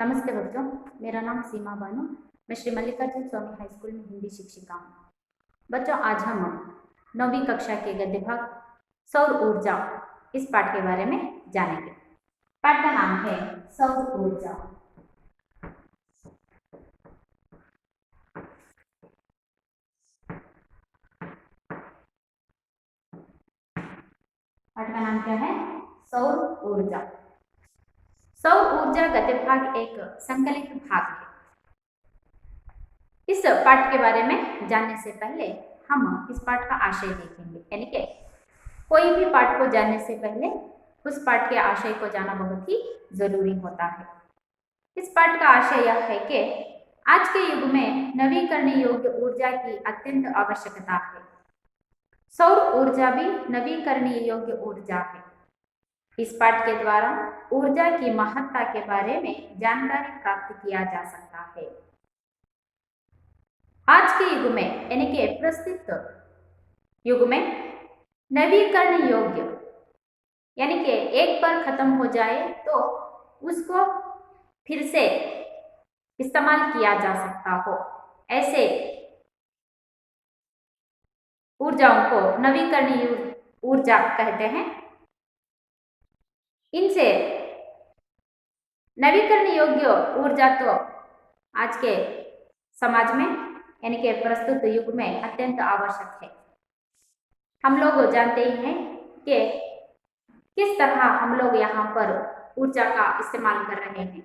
नमस्ते बच्चों, मेरा नाम सीमा बानो। मैं श्री मल्लिकार्जुन स्वामी हाई स्कूल में हिंदी शिक्षिका हूँ। बच्चों, आज हम 9वीं कक्षा के गद्य भाग सौर ऊर्जा इस पाठ के बारे में जानेंगे। पाठ का नाम है सौर ऊर्जा। पाठ का नाम क्या है? सौर ऊर्जा। सौर ऊर्जा गद्य भाग एक संकलित भाग है। इस पाठ के बारे में जानने से पहले हम इस पाठ का आशय देखेंगे, यानी कि कोई भी पाठ को जानने से पहले उस पाठ के आशय को जानना बहुत ही जरूरी होता है। इस पाठ का आशय यह है कि आज के युग में नवीकरणीय योग्य ऊर्जा की अत्यंत आवश्यकता है। सौर ऊर्जा भी नवीकरणीय योग्य ऊर्जा है। इस पाठ के द्वारा ऊर्जा की महत्ता के बारे में जानकारी प्राप्त किया जा सकता है। आज के युग में यानी कि प्रस्तुत युग में नवीकरण योग्य यानी कि एक बार खत्म हो जाए तो उसको फिर से इस्तेमाल किया जा सकता हो, ऐसे ऊर्जाओं को नवीकरणीय ऊर्जा कहते हैं। इनसे नवीकरण योग्य ऊर्जा तो आज के समाज में यानी कि प्रस्तुत युग में अत्यंत आवश्यक है। हम लोग जानते ही हैं कि किस तरह हम लोग यहाँ पर ऊर्जा का इस्तेमाल कर रहे हैं।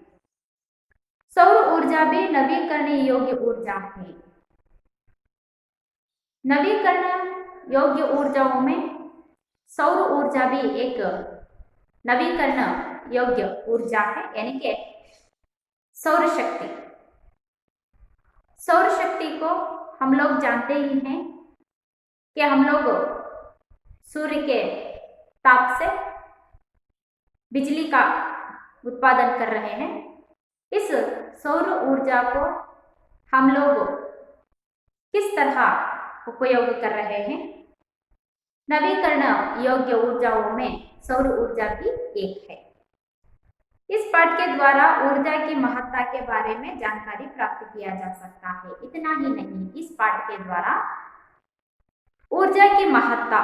सौर ऊर्जा भी नवीकरणीय योग्य ऊर्जा है। नवीकरण योग्य ऊर्जाओं में सौर ऊर्जा भी एक नवीकरण योग्य ऊर्जा है, यानी कि सौर शक्ति। सौर शक्ति को हम लोग जानते ही हैं कि हम लोग सूर्य के ताप से बिजली का उत्पादन कर रहे हैं। इस सौर ऊर्जा को हम लोग किस तरह उपयोग कर रहे हैं? नवीकरण योग्य ऊर्जाओं में सौर ऊर्जा भी एक है। इस पाठ के द्वारा ऊर्जा की महत्ता के बारे में जानकारी प्राप्त किया जा सकता है। इतना ही नहीं, इस पाठ के द्वारा ऊर्जा की महत्ता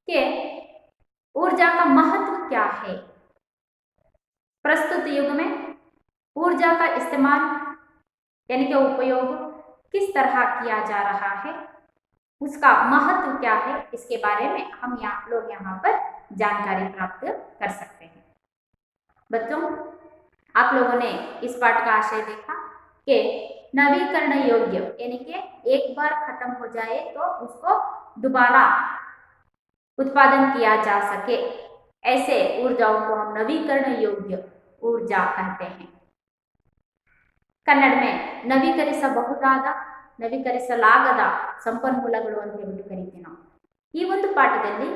के ऊर्जा का महत्व क्या है, प्रस्तुत युग में ऊर्जा का इस्तेमाल यानी कि उपयोग किस तरह किया जा रहा है, उसका महत्व क्या है, इसके बारे में हम लोग यहाँ पर जानकारी प्राप्त कर सकते हैं। बच्चों, आप लोगों ने इस पाठ का आशय देखा कि नवीकरण योग्य यानी कि एक बार खत्म हो जाए तो उसको दोबारा उत्पादन किया जा सके, ऐसे ऊर्जाओं को हम नवीकरण योग्य ऊर्जा कहते हैं। ಕನ್ನಡ में ನವೀಕರಿಸಬಹುದಾದ ನವೀಕರಿಸಲಾಗದ ಸಂಪನ್ಮೂಲಗಳು ಅಂತ ಹೇಳ್ಬಿಟ್ಟು ಕರಿತೀವಿ ನಾವು। ಈ ಒಂದು ಪಾಠದಲ್ಲಿ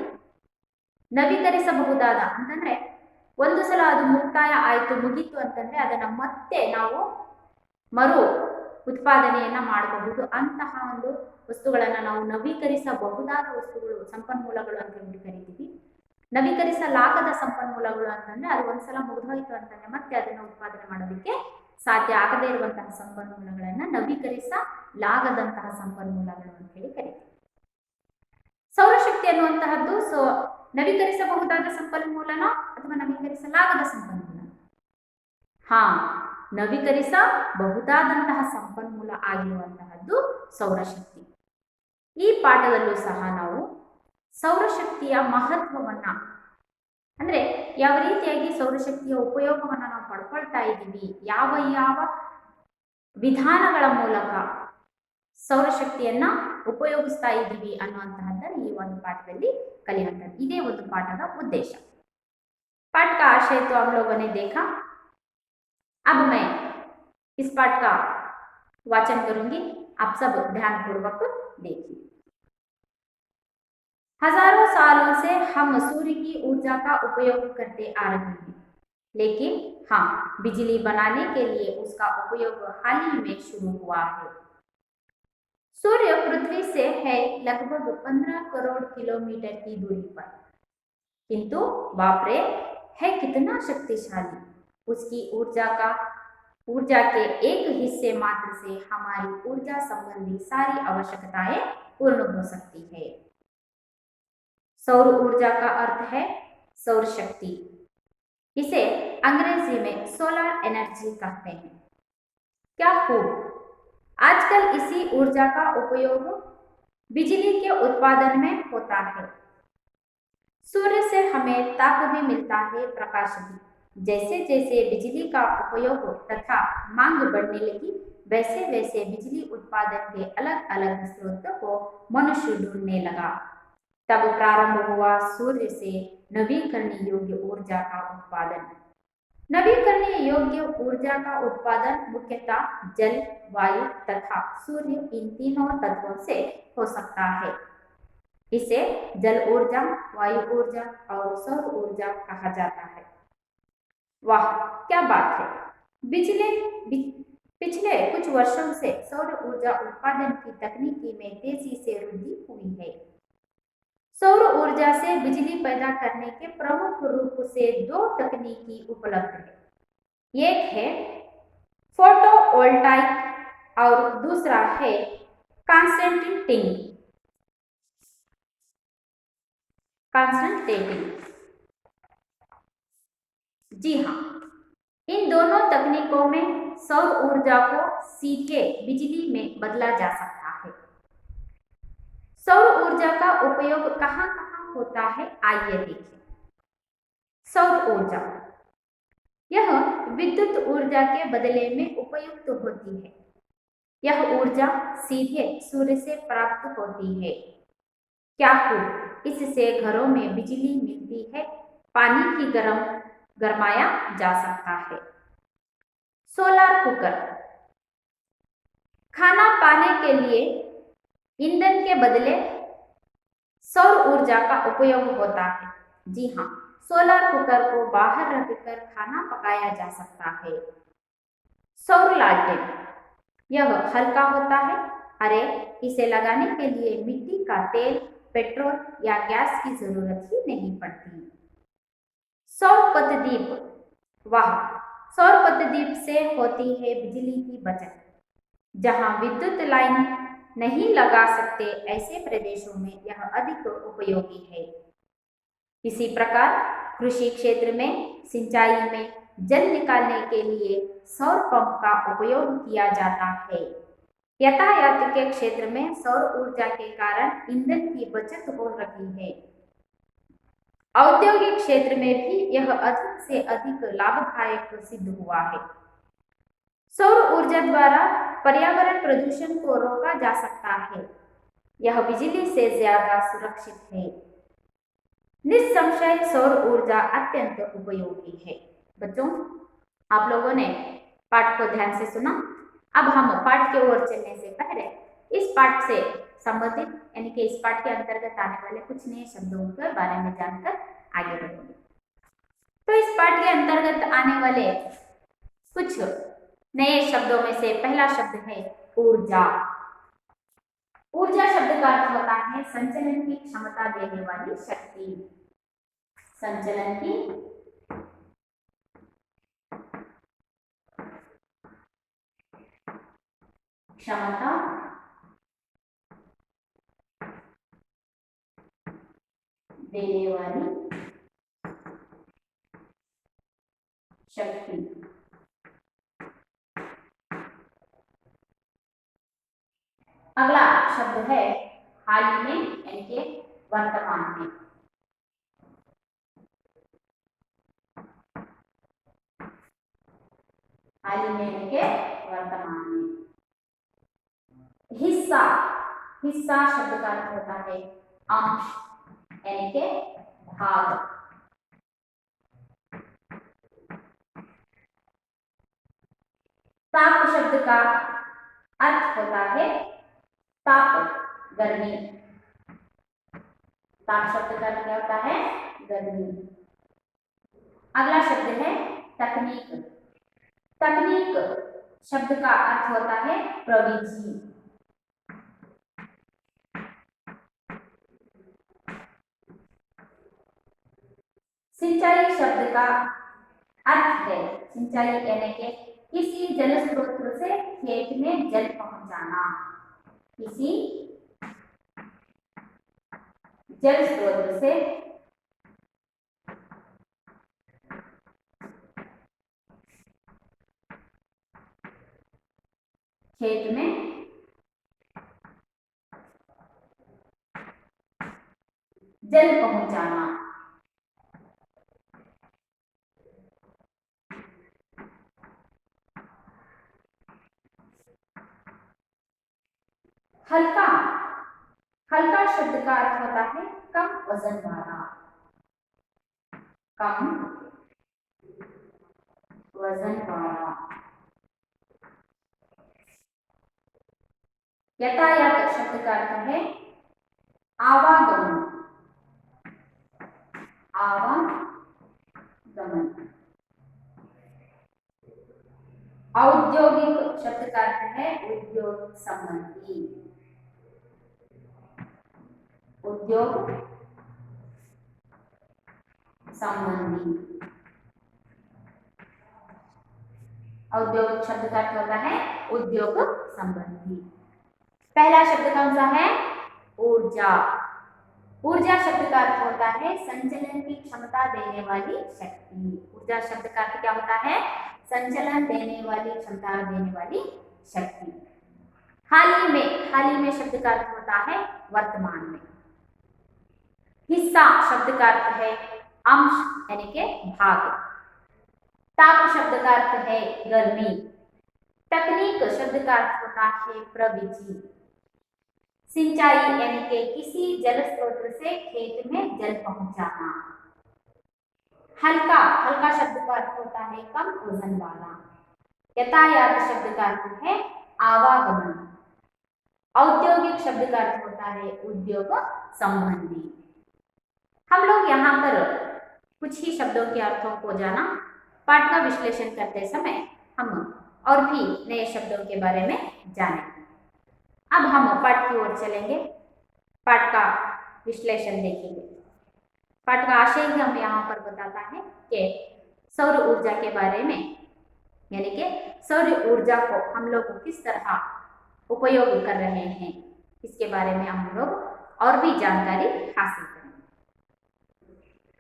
ನವೀಕರಿಸಬಹುದಾದ ಅಂತಂದ್ರೆ ಒಂದು ಸಲ ಅದು ಮುಕ್ತಾಯ ಆಯಿತು, ಮುಗೀತು ಅಂತಂದ್ರೆ ಅದನ್ನ ಮತ್ತೆ ನಾವು ಮರು ಉತ್ಪಾದನೆಯನ್ನ ಮಾಡಬಹುದು। ಅಂತಹ ಒಂದು ವಸ್ತುಗಳನ್ನ ನಾವು ನವೀಕರಿಸಬಹುದಾದ ವಸ್ತುಗಳು, ಸಂಪನ್ಮೂಲಗಳು ಅಂತ ಹೇಳ್ಬಿಟ್ಟು ಕರಿತೀವಿ। ನವೀಕರಿಸಲಾಗದ ಸಂಪನ್ಮೂಲಗಳು ಅಂತಂದ್ರೆ ಅದು ಒಂದ್ಸಲ ಮುಗಿದೋಯ್ತು ಅಂತಂದ್ರೆ ಮತ್ತೆ ಅದನ್ನ ಉತ್ಪಾದನೆ ಮಾಡೋದಕ್ಕೆ ಸಾಧ್ಯ ಆಗದೇ ಇರುವಂತಹ ಸಂಪನ್ಮೂಲಗಳನ್ನ ನವೀಕರಿಸಲಾಗದಂತಹ ಸಂಪನ್ಮೂಲಗಳು ಅಂತ ಹೇಳಿ ಕರೀತೀವಿ। ಸೌರಶಕ್ತಿ ಅನ್ನುವಂತಹದ್ದು ನವೀಕರಿಸಬಹುದಾದ ಸಂಪನ್ಮೂಲನ ಅಥವಾ ನವೀಕರಿಸಲಾಗದ ಸಂಪನ್ಮೂಲ? ನವೀಕರಿಸಬಹುದಾದಂತಹ ಸಂಪನ್ಮೂಲ ಆಗಿರುವಂತಹದ್ದು ಸೌರಶಕ್ತಿ। ಈ ಪಾಠದಲ್ಲೂ ಸಹ ನಾವು ಸೌರಶಕ್ತಿಯ ಮಹತ್ವವನ್ನ ಅಂದ್ರೆ ಯಾವ ರೀತಿಯಾಗಿ ಸೌರಶಕ್ತಿಯ ಉಪಯೋಗವನ್ನ ನಾವು ಪಡ್ಕೊಳ್ತಾ ಇದ್ದೀವಿ, ಯಾವ ಯಾವ ವಿಧಾನಗಳ ಮೂಲಕ ಸೌರಶಕ್ತಿಯನ್ನ ಉಪಯೋಗಿಸ್ತಾ ಇದ್ದೀವಿ ಅನ್ನುವಂತಹದ್ದನ್ನು ಈ ಒಂದು ಪಾಠದಲ್ಲಿ ಕಲಿಯುವಂಥದ್ದು। ಇದೇ ಒಂದು ಪಾಠದ ಉದ್ದೇಶ। पाठ का आशय तो हम लोगों ने देखा। अब मैं इस पाठ का वाचन करूंगी, आप सब ध्यानपूर्वक देखिए। हजारों सालों से हम सूर्य की ऊर्जा का उपयोग करते आ रहे हैं, लेकिन हाँ, बिजली बनाने के लिए उसका उपयोग हाल ही में शुरू हुआ है। सूर्य पृथ्वी से है लगभग 15 करोड़ किलोमीटर की दूरी पर, किंतु बाप रे है कितना शक्तिशाली। उसकी ऊर्जा का ऊर्जा के एक हिस्से मात्र से हमारी ऊर्जा संबंधी सारी आवश्यकताएं पूर्ण हो सकती है। सौर ऊर्जा का अर्थ है सौर शक्ति। इसे अंग्रेजी में सोलर एनर्जी कहते हैं। क्या खूब! आजकल इसी ऊर्जा का उपयोग बिजली के उत्पादन में होता है। सूर्य से हमें ताप भी मिलता है, प्रकाश भी। जैसे जैसे बिजली का उपयोग तथा मांग बढ़ने लगी, वैसे वैसे बिजली उत्पादन के अलग अलग स्रोतों को मनुष्य ढूंढने लगा। तब प्रारंभ हुआ सूर्य से नवीकरणीय योग्य ऊर्जा का उत्पादन। नवीकरणीय योग्य ऊर्जा का उत्पादन मुख्यतः जल, वायु तथा सूर्य, इन तीनों तत्वों से हो सकता है। इसे जल ऊर्जा, वायु ऊर्जा और सौर ऊर्जा कहा जाता है। वाह, क्या बात है! पिछले कुछ वर्षों से सौर ऊर्जा उत्पादन की तकनीकी में तेजी से वृद्धि हुई है। सौर ऊर्जा से बिजली पैदा करने के प्रमुख रूप से दो तकनीकी उपलब्ध है। एक है फोटोवोल्टाइक और दूसरा है कंसंट्रेटिंग। जी हाँ, इन दोनों तकनीकों में सौर ऊर्जा को सीधे बिजली में बदला जा सकता है। सौर ऊर्जा का उपयोग कहाँ कहाँ होता है, आइए देखें। सौर ऊर्जा यह विद्युत ऊर्जा के बदले में उपयुक्त होती है। यह ऊर्जा सीधे सूर्य से प्राप्त होती है। क्या खूब! इससे घरों में बिजली मिलती है, पानी की गरमाया जा सकता है। सोलर कुकर खाना पाने के लिए ईंधन के बदले सौर ऊर्जा का उपयोग होता है। जी हाँ, सोलर कुकर को बाहर रखकर खाना पकाया जा सकता है। सौर लालटेन यह हल्का होता है। अरे, इसे लगाने के लिए मिट्टी का तेल, पेट्रोल या गैस की जरूरत ही नहीं पड़ती। सौर पतदीप वाह, सौर पतदीप से होती है बिजली की बचत। जहां विद्युत लाइन नहीं लगा सकते, ऐसे प्रदेशों में यह अधिक उपयोगी है। इसी प्रकार कृषि क्षेत्र में सिंचाई में जल निकालने के लिए सौर पंप का उपयोग किया जाता है। यातायात के क्षेत्र में सौर ऊर्जा के कारण ईंधन की बचत हो रही है। औद्योगिक क्षेत्र में भी यह अधिक से अधिक लाभदायक सिद्ध हुआ है। सौर ऊर्जा द्वारा पर्यावरण प्रदूषण को रोका जा सकता है। यह बिजली से ज्यादा सुरक्षित है। निस्संशय सौर ऊर्जा अत्यंत उपयोगी है। बच्चों, आप लोगों ने पाठ को ध्यान से सुना। अब हम पाठ की ओर चलने से पहले इस पाठ से संबंधित यानी कि इस पाठ के अंतर्गत आने वाले कुछ नए शब्दों के बारे में जानकर आगे बढ़ेंगे। तो इस पाठ के अंतर्गत आने वाले कुछ नए शब्दों में से पहला शब्द है ऊर्जा। ऊर्जा शब्द का अर्थ होता है संचलन की क्षमता देने वाली शक्ति। संचलन की क्षमता देने वाली शक्ति। अगला शब्द है हाल ही में यानी कि वर्तमान में। हाल ही में यानी कि वर्तमान में। हिस्सा, हिस्सा शब्द का अर्थ होता है अंश यानी कि भाग। ताप शब्द का अर्थ होता है ताप, गर्मी। ताप शब्द का अर्थ क्या होता है? गर्मी। अगला शब्द है तकनीक। तकनीक शब्द का अर्थ होता है प्रविधि। सिंचाई शब्द का अर्थ है सिंचाई यानी कि किसी जल स्रोत से खेत में जल पहुंचाना, किसी जल स्रोत से खेत में जल पहुंचाना। हल्का, हल्का शब्द का अर्थ होता है कम वजन वाला, कम वजन वाला। यातायात शब्द का अर्थ है आवागमन, आवागमन। औद्योगिक शब्द का अर्थ है उद्योग संबंधी, उद्योग संबंधी। औद्योगिक शब्द का अर्थ होता है उद्योग संबंधी। पहला शब्द कौन सा है? ऊर्जा। ऊर्जा शब्द का अर्थ होता है संचलन की क्षमता देने वाली शक्ति। ऊर्जा शब्द का अर्थ क्या होता है? संचलन देने वाली, क्षमता देने वाली शक्ति। हाल ही में शब्द का अर्थ होता है वर्तमान में। हिस्सा शब्द का अर्थ है अंश यानी के भाग। ताप शब्द का अर्थ है गर्मी। तकनीक शब्द का अर्थ होता है प्रविधि। सिंचाई यानी कि किसी जल स्रोत से खेत में जल पहुंचाना। हल्का, हल्का शब्द का अर्थ होता है कम वजन वाला। यातायात शब्द का अर्थ है आवागमन। औद्योगिक शब्द का अर्थ होता है उद्योग संबंधी। हम लोग यहाँ पर कुछ ही शब्दों के अर्थों को जाना। पाठ का विश्लेषण करते समय हम और भी नए शब्दों के बारे में जानेंगे। अब हम पाठ की ओर चलेंगे, पाठ का विश्लेषण देखेंगे। पाठ का आशय ही हमें यहाँ पर बताता है कि सौर ऊर्जा के बारे में, यानी कि सौर ऊर्जा को हम लोग किस तरह उपयोग कर रहे हैं, इसके बारे में हम लोग और भी जानकारी हासिल करेंगे।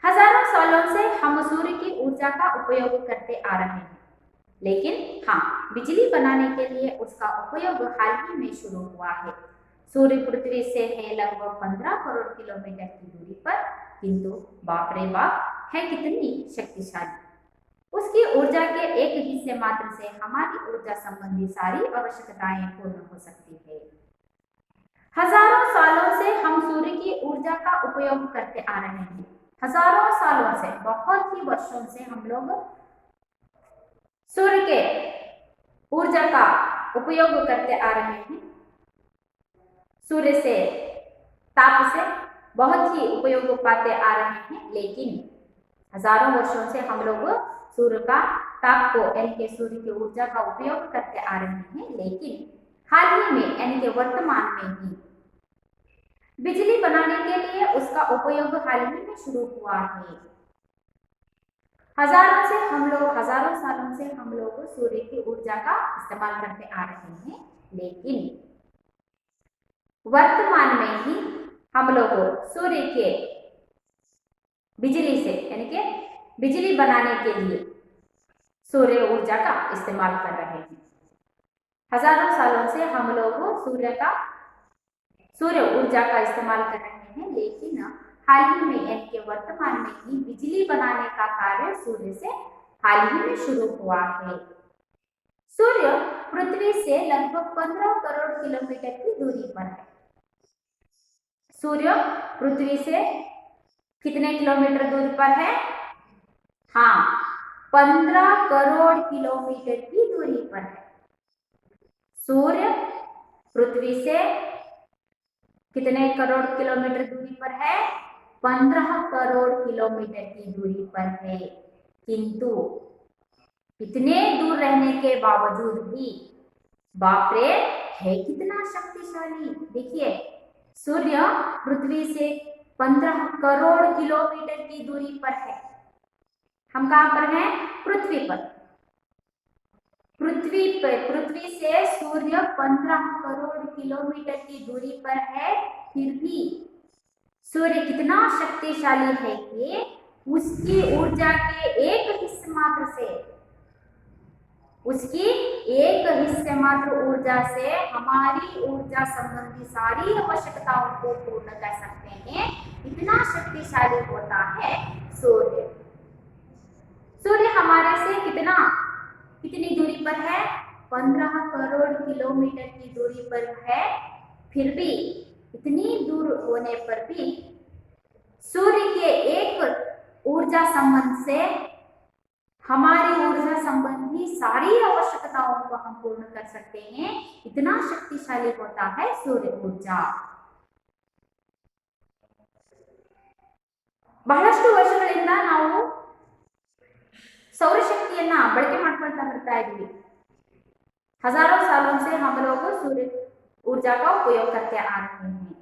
हजारों सालों से हम सूर्य की ऊर्जा का उपयोग करते आ रहे हैं, लेकिन हाँ, बिजली बनाने के लिए उसका उपयोग हाल ही में शुरू हुआ है। सूर्य पृथ्वी से है लगभग 15 करोड़ किलोमीटर की दूरी पर, किंतु बाप रे बाप है कितनी शक्तिशाली। उसकी ऊर्जा के एक हिस्से मात्र से हमारी ऊर्जा संबंधी सारी आवश्यकताएं पूर्ण हो सकती है। हजारों सालों से हम सूर्य की ऊर्जा का उपयोग करते आ रहे हैं। हजारों सालों से, बहुत ही वर्षों से हम लोग सूर्य के ऊर्जा का उपयोग करते आ रहे हैं। सूर्य से, ताप से बहुत ही उपयोग पाते आ रहे हैं, लेकिन हजारों वर्षों से हम लोग सूर्य का ताप को यानी कि सूर्य की ऊर्जा का उपयोग करते आ रहे हैं, लेकिन हाल ही में यानी कि वर्तमान में ही बिजली बनाने के लिए उसका उपयोग हाल ही में शुरू हुआ है। हजारों सालों से हम लोग सूर्य की ऊर्जा का इस्तेमाल करते आ रहे हैं, लेकिन वर्तमान में ही हम लोग सूर्य के बिजली से यानी कि बिजली बनाने के लिए सूर्य ऊर्जा का इस्तेमाल कर रहे हैं। हजारों सालों से हम लोग सूर्य ऊर्जा का इस्तेमाल कर रहे हैं, लेकिन हाल ही में यानी कि वर्तमान में ही बिजली बनाने का कार्य सूर्य से हाल ही में शुरू हुआ है। सूर्य पृथ्वी से लगभग 15 करोड़ किलोमीटर की दूरी पर है। सूर्य पृथ्वी से कितने किलोमीटर दूरी पर है? हाँ, 15 करोड़ किलोमीटर की दूरी पर है। सूर्य पृथ्वी से कितने करोड़ किलोमीटर दूरी पर है? 15 करोड़ किलोमीटर की दूरी पर है, किंतु इतने दूर रहने के बावजूद भी बाप रे है कितना शक्तिशाली। देखिए, सूर्य पृथ्वी से 15 करोड़ किलोमीटर की दूरी पर है। हम कहां पर हैं? पृथ्वी पर। पृथ्वी से सूर्य 15 करोड़ किलोमीटर की दूरी पर है, फिर भी सूर्य कितना शक्तिशाली है कि उसकी ऊर्जा के एक हिस्से मात्र से, उसकी एक हिस्से मात्र ऊर्जा से हमारी ऊर्जा संबंधी सारी आवश्यकताओं को पूर्ण कर सकते हैं। इतना शक्तिशाली होता है सूर्य। सूर्य हमारे से कितनी दूरी पर है? 15 करोड़ किलोमीटर की दूरी पर है। फिर भी इतनी दूर होने पर भी सूर्य के एक ऊर्जा संबंध से हमारी ऊर्जा संबंधी सारी आवश्यकताओं को हम पूर्ण कर सकते हैं। इतना शक्तिशाली होता है सूर्य ऊर्जा। ಬಹಳಷ್ಟು ವರ್ಷಗಳಿಂದ ನಾವು सौरशक्तियನ್ನ ಬಳಕೆ ಮಾಡ್ಕೊಳ್ತಾ ಬರ್ತಾ ಇದ್ವಿ। हजारों सालों से हम लोग सूर्य ऊर्जा का उपयोग करते आ रहे हैं।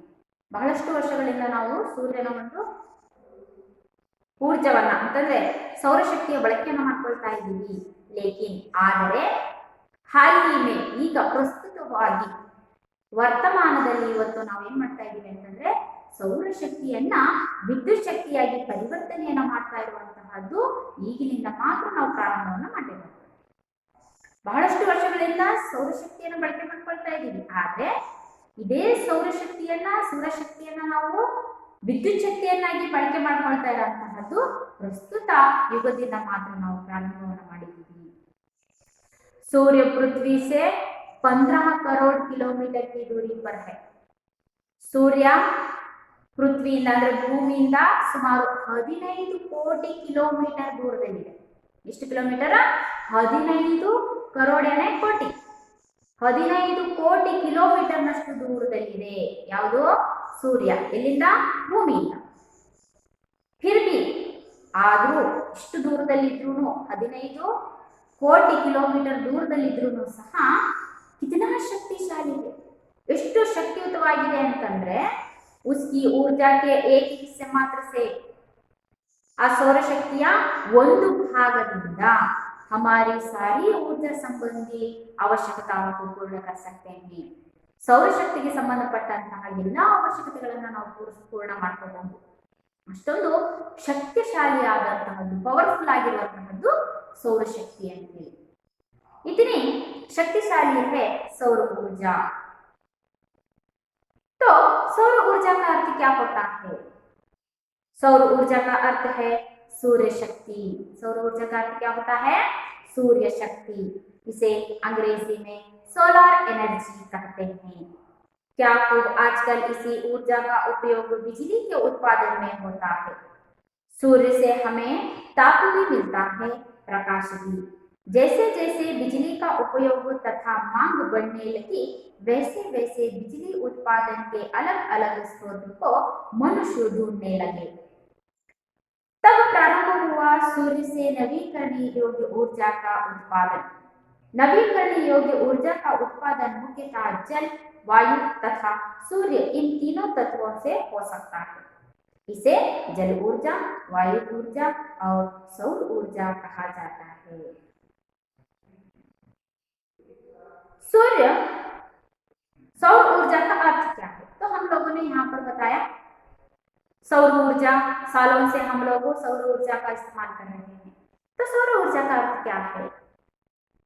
ಬಹಳಷ್ಟು ವರ್ಷಗಳಿಂದ ನಾವು ಸೂರ್ಯನ ಒಂದು ಊರ್ಜವನ್ನ ಅಂತಂದ್ರೆ ಸೌರಶಕ್ತಿಯ ಬಳಕೆಯನ್ನು ಮಾಡ್ಕೊಳ್ತಾ ಇದ್ದೀವಿ। ಲೇಕಿನ್ ಆದರೆ ಹಾಲಿಮೆ ಈಗ ಪ್ರಸ್ತುತವಾಗಿ ವರ್ತಮಾನದಲ್ಲಿ ಇವತ್ತು ನಾವು ಏನ್ ಮಾಡ್ತಾ ಇದ್ದೀವಿ ಅಂತಂದ್ರೆ ಸೌರಶಕ್ತಿಯನ್ನ ವಿದ್ಯುತ್ ಶಕ್ತಿಯಾಗಿ ಪರಿವರ್ತನೆಯನ್ನ ಮಾಡ್ತಾ ಇರುವಂತಹದ್ದು ಈಗಿನಿಂದ ಮಾತ್ರ ನಾವು ಪ್ರಾರಂಭವನ್ನ ಮಾಡಿದ್ದೇವೆ। ಬಹಳಷ್ಟು ವರ್ಷಗಳಿಂದ ಸೌರಶಕ್ತಿಯನ್ನು ಬಳಕೆ ಮಾಡ್ಕೊಳ್ತಾ ಇದ್ದೀವಿ, ಆದ್ರೆ ಇದೇ ಸೌರಶಕ್ತಿಯನ್ನ ನಾವು ವಿದ್ಯುತ್ ಶಕ್ತಿಯನ್ನಾಗಿ ಬಳಕೆ ಮಾಡ್ಕೊಳ್ತಾ ಇರುವಂತಹದ್ದು ಪ್ರಸ್ತುತ ಯುಗದಿಂದ ಮಾತ್ರ ನಾವು ಪ್ರಾರಂಭವನ್ನು ಮಾಡಿದ್ದೀವಿ। सूर्य पृथ्वी से 15 करोड़ किलोमीटर की दूरी पर है। सूर्य ಪೃಥ್ವಿಯಿಂದ ಅಂದ್ರೆ ಭೂಮಿಯಿಂದ ಸುಮಾರು 15 ಕೋಟಿ ಕಿಲೋಮೀಟರ್ ದೂರದಲ್ಲಿದೆ। ಎಷ್ಟು ಕಿಲೋಮೀಟರ್? 15 ಕರೋಡನೆ ಕೋಟಿ, 15 ಕೋಟಿ ಕಿಲೋಮೀಟರ್ನಷ್ಟು ದೂರದಲ್ಲಿದೆ। ಯಾವುದು? ಸೂರ್ಯ ಎಲ್ಲಿಂದ? ಭೂಮಿಯಿಂದ। फिर भी ಆದರೂ ಇಷ್ಟು ದೂರದಲ್ಲಿದ್ರೂ 15 ಕೋಟಿ ಕಿಲೋಮೀಟರ್ ದೂರದಲ್ಲಿದ್ರೂ ಸಹ ಕಿतना ಶಕ್ತಿಶಾಲಿ ಇದೆ, ಎಷ್ಟು ಶಕ್ತಿಯುತವಾಗಿದೆ ಅಂತಂದ್ರೆ उसकी ऊर्जा के एक हिस्से मात्र से आ सौर शक्तिया ಒಂದು ಭಾಗದಿಂದ हमारी सारी ऊर्जा संबंधी आवश्यकताओं को पूर्ण कर सकते हैं। सौर ಶಕ್ತಿಗೆ ಸಂಬಂಧಪಟ್ಟಂತಹ ಎಲ್ಲ ಅವಶ್ಯಕತೆಗಳನ್ನು ನಾವು ಪೂರ್ಣ ಮಾಡ್ಕೋಬಹುದು। ಅಷ್ಟೊಂದು ಶಕ್ತಿಶಾಲಿಯಾದಂತಹದ್ದು, ಪವರ್ಫುಲ್ ಆಗಿರುವಂತಹದ್ದು ಸೌರಶಕ್ತಿ ಅಂತ ಹೇಳಿ। इतनी शक्तिशाली है सौर ऊर्जा। तो सौर ऊर्जा का अर्थ क्या होता है? सौर ऊर्जा का अर्थ है सूर्य शक्ति। सौर ऊर्जा का अर्थ क्या होता है? सूर्य शक्ति। इसे अंग्रेजी में सोलर एनर्जी कहते हैं। क्या खूब आजकल इसी ऊर्जा का उपयोग बिजली के उत्पादन में होता है। सूर्य से हमें ताप भी मिलता है, प्रकाश भी। जैसे जैसे बिजली का उपयोग तथा मांग बढ़ने लगी, वैसे वैसे बिजली उत्पादन के अलग अलग स्रोत को मनुष्य ढूंढने लगे। तब प्रारंभ हुआ सूर्य से नवीकरणीय योग्य ऊर्जा का उत्पादन। नवीकरणीय योग्य ऊर्जा का उत्पादन मुख्यतः जल, वायु तथा सूर्य इन तीनों तत्वों से हो सकता है। इसे जल ऊर्जा, वायु ऊर्जा और सौर ऊर्जा कहा जाता है। सूर्य सौर ऊर्जा का अर्थ क्या है? तो हम लोगों ने यहाँ पर बताया सौर ऊर्जा, सालों से हम लोग सौर ऊर्जा का इस्तेमाल कर रहे हैं। तो सौर ऊर्जा का अर्थ क्या है?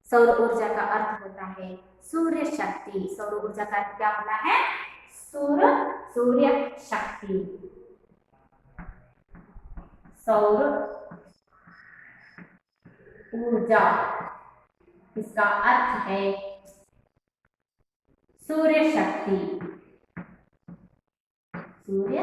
सौर ऊर्जा का अर्थ होता है सूर्य शक्ति। सौर ऊर्जा का अर्थ क्या होता है? सूर्य शक्ति। सौर ऊर्जा इसका अर्थ है सूर्य शक्ति। सूर्य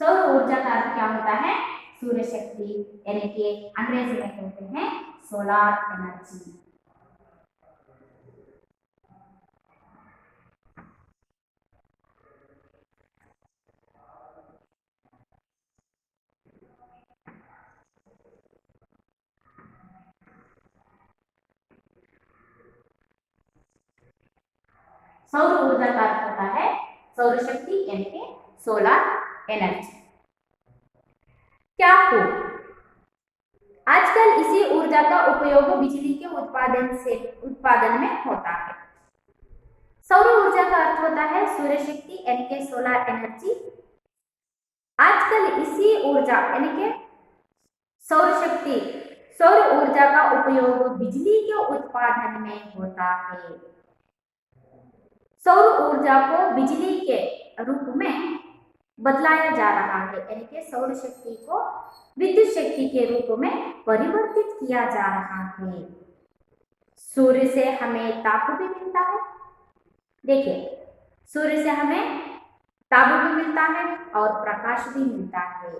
सौर ऊर्जा का अर्थ क्या होता है? सूर्य शक्ति, यानी कि अंग्रेजी में कहते हैं सोलर एनर्जी। सौर ऊर्जा का अर्थ होता है सौर शक्ति यानी कि सोलर एनर्जी। क्या हो, आजकल इसी ऊर्जा का उपयोग बिजली के उत्पादन में होता है। सौर ऊर्जा का अर्थ होता है सूर्य शक्ति यानी कि सोलर एनर्जी। आजकल इसी ऊर्जा यानी कि सौर ऊर्जा का उपयोग बिजली के उत्पादन में होता है। सौर ऊर्जा को बिजली के रूप में बदलाया जा रहा है, यानी कि सौर शक्ति को विद्युत शक्ति के रूप में परिवर्तित किया जा रहा है। सूर्य से हमें ताप भी मिलता है। देखिए, सूर्य से हमें ताप भी मिलता है और प्रकाश भी मिलता है।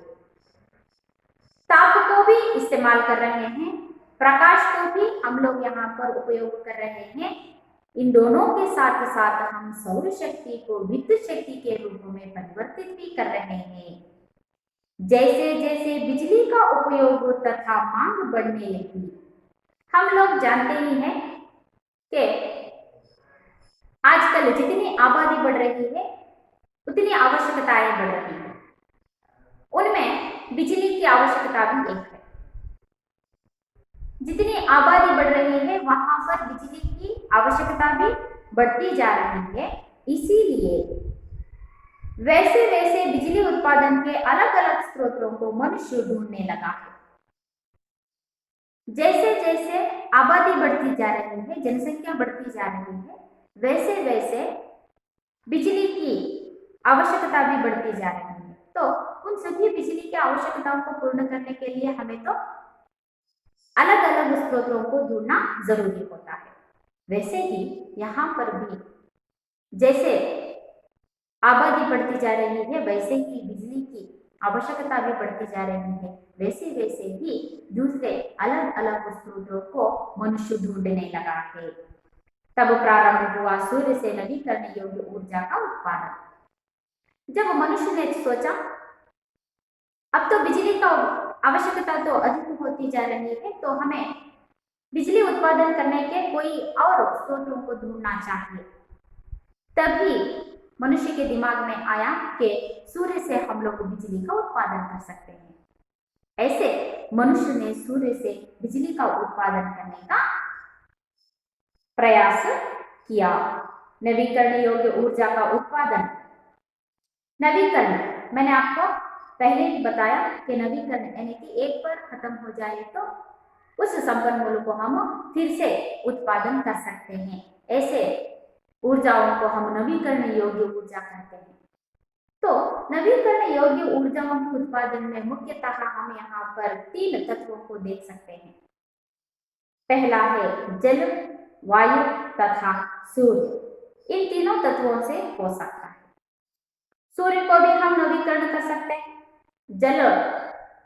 ताप को भी इस्तेमाल कर रहे हैं, प्रकाश को भी हम लोग यहाँ पर उपयोग कर रहे हैं। इन दोनों के साथ साथ हम सौर शक्ति को विद्युत शक्ति के रूप में परिवर्तित भी कर रहे हैं। जैसे जैसे बिजली का उपयोग तथा मांग बढ़ने लगी, हम लोग जानते ही हैं कि आजकल जितनी आबादी बढ़ रही है उतनी आवश्यकताएं बढ़ रही है, उनमें बिजली की आवश्यकता भी एक है। जितनी आबादी बढ़ रही है वहां पर बिजली की आवश्यकता भी बढ़ती जा रही है। इसीलिए वैसे वैसे बिजली उत्पादन के अलग अलग स्रोतों को मनुष्य ढूंढने लगा है। जैसे जैसे आबादी बढ़ती जा रही है, जनसंख्या बढ़ती जा रही है, वैसे वैसे बिजली की आवश्यकता भी बढ़ती जा रही है। तो उन सभी बिजली की आवश्यकताओं को पूर्ण करने के लिए हमें तो अलग अलग स्रोतों को ढूंढना जरूरी होता है। वैसे ही यहाँ पर भी जैसे आबादी बढ़ती जा रही है, वैसे ही बिजली की आवश्यकता भी बढ़ती जा रही है। वैसे वैसे ही दूसरे अलग अलग स्रोतों को मनुष्य ढूंढने लगा है। तब प्रारंभ हुआ सूर्य से नवीकरण योग्य ऊर्जा का उत्पादन। जब मनुष्य ने सोचा अब तो बिजली का आवश्यकता तो अधिक होती जा रही है, तो हमें बिजली उत्पादन करने के कोई और स्रोतों को ढूंढना चाहिए। तभी मनुष्य के दिमाग में आया कि सूर्य से हम लोग बिजली का उत्पादन कर सकते हैं। ऐसे मनुष्य ने सूर्य से बिजली का उत्पादन करने का प्रयास किया। नवीकरण योग्य ऊर्जा का उत्पादन। नवीकरण मैंने आपको पहले ही बताया कि नवीकरण यानी कि एक बार खत्म हो जाए तो उस संपन्नमूल को हम फिर से उत्पादन कर सकते हैं। ऐसे ऊर्जाओं को हम नवीकरण योग्य ऊर्जा कहते हैं। तो नवीकरण योग्य ऊर्जाओं के उत्पादन में मुख्यतः हम यहाँ पर 3 तत्वों को देख सकते हैं। पहला है जल, वायु तथा सूर्य। इन तीनों तत्वों से हो सकता है। सूर्य को भी हम नवीकरण कर सकते हैं, जल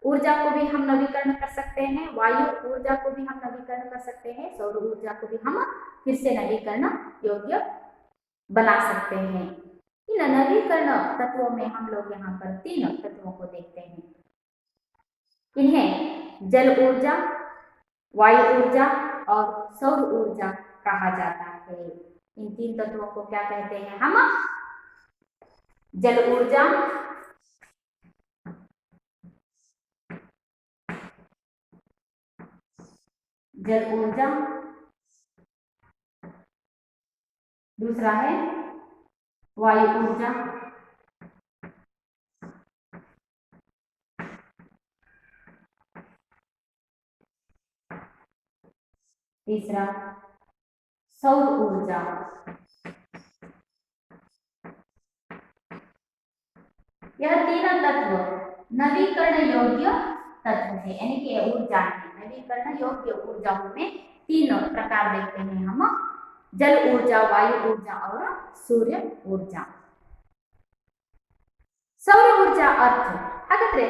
ऊर्जा को भी हम नवीकरण कर सकते हैं, वायु ऊर्जा को भी हम नवीकरण कर सकते हैं, सौर ऊर्जा को भी हम फिर से नवीकरण योग्य बना सकते हैं। इन नवीकरण तत्वों में हम लोग यहाँ पर 3 तत्वों को देखते हैं। इन्हें जल ऊर्जा, वायु ऊर्जा और सौर ऊर्जा कहा जाता है। इन 3 तत्वों को क्या कहते हैं हम? जल ऊर्जा, दूसरा है वायु ऊर्जा, तीसरा सौर ऊर्जा। यह तीनों तत्व नवीकरण योग्य तत्व है, यानी कि ऊर्जा है। नवीकरण योग्य ऊर्जाओं में 3 प्रकार देखते हैं हम, जल ऊर्जा, वायु ऊर्जा और सूर्य ऊर्जा। ಸೌರ ಊರ್ಜಾ ಅರ್ಥ ಹಾಗಾದ್ರೆ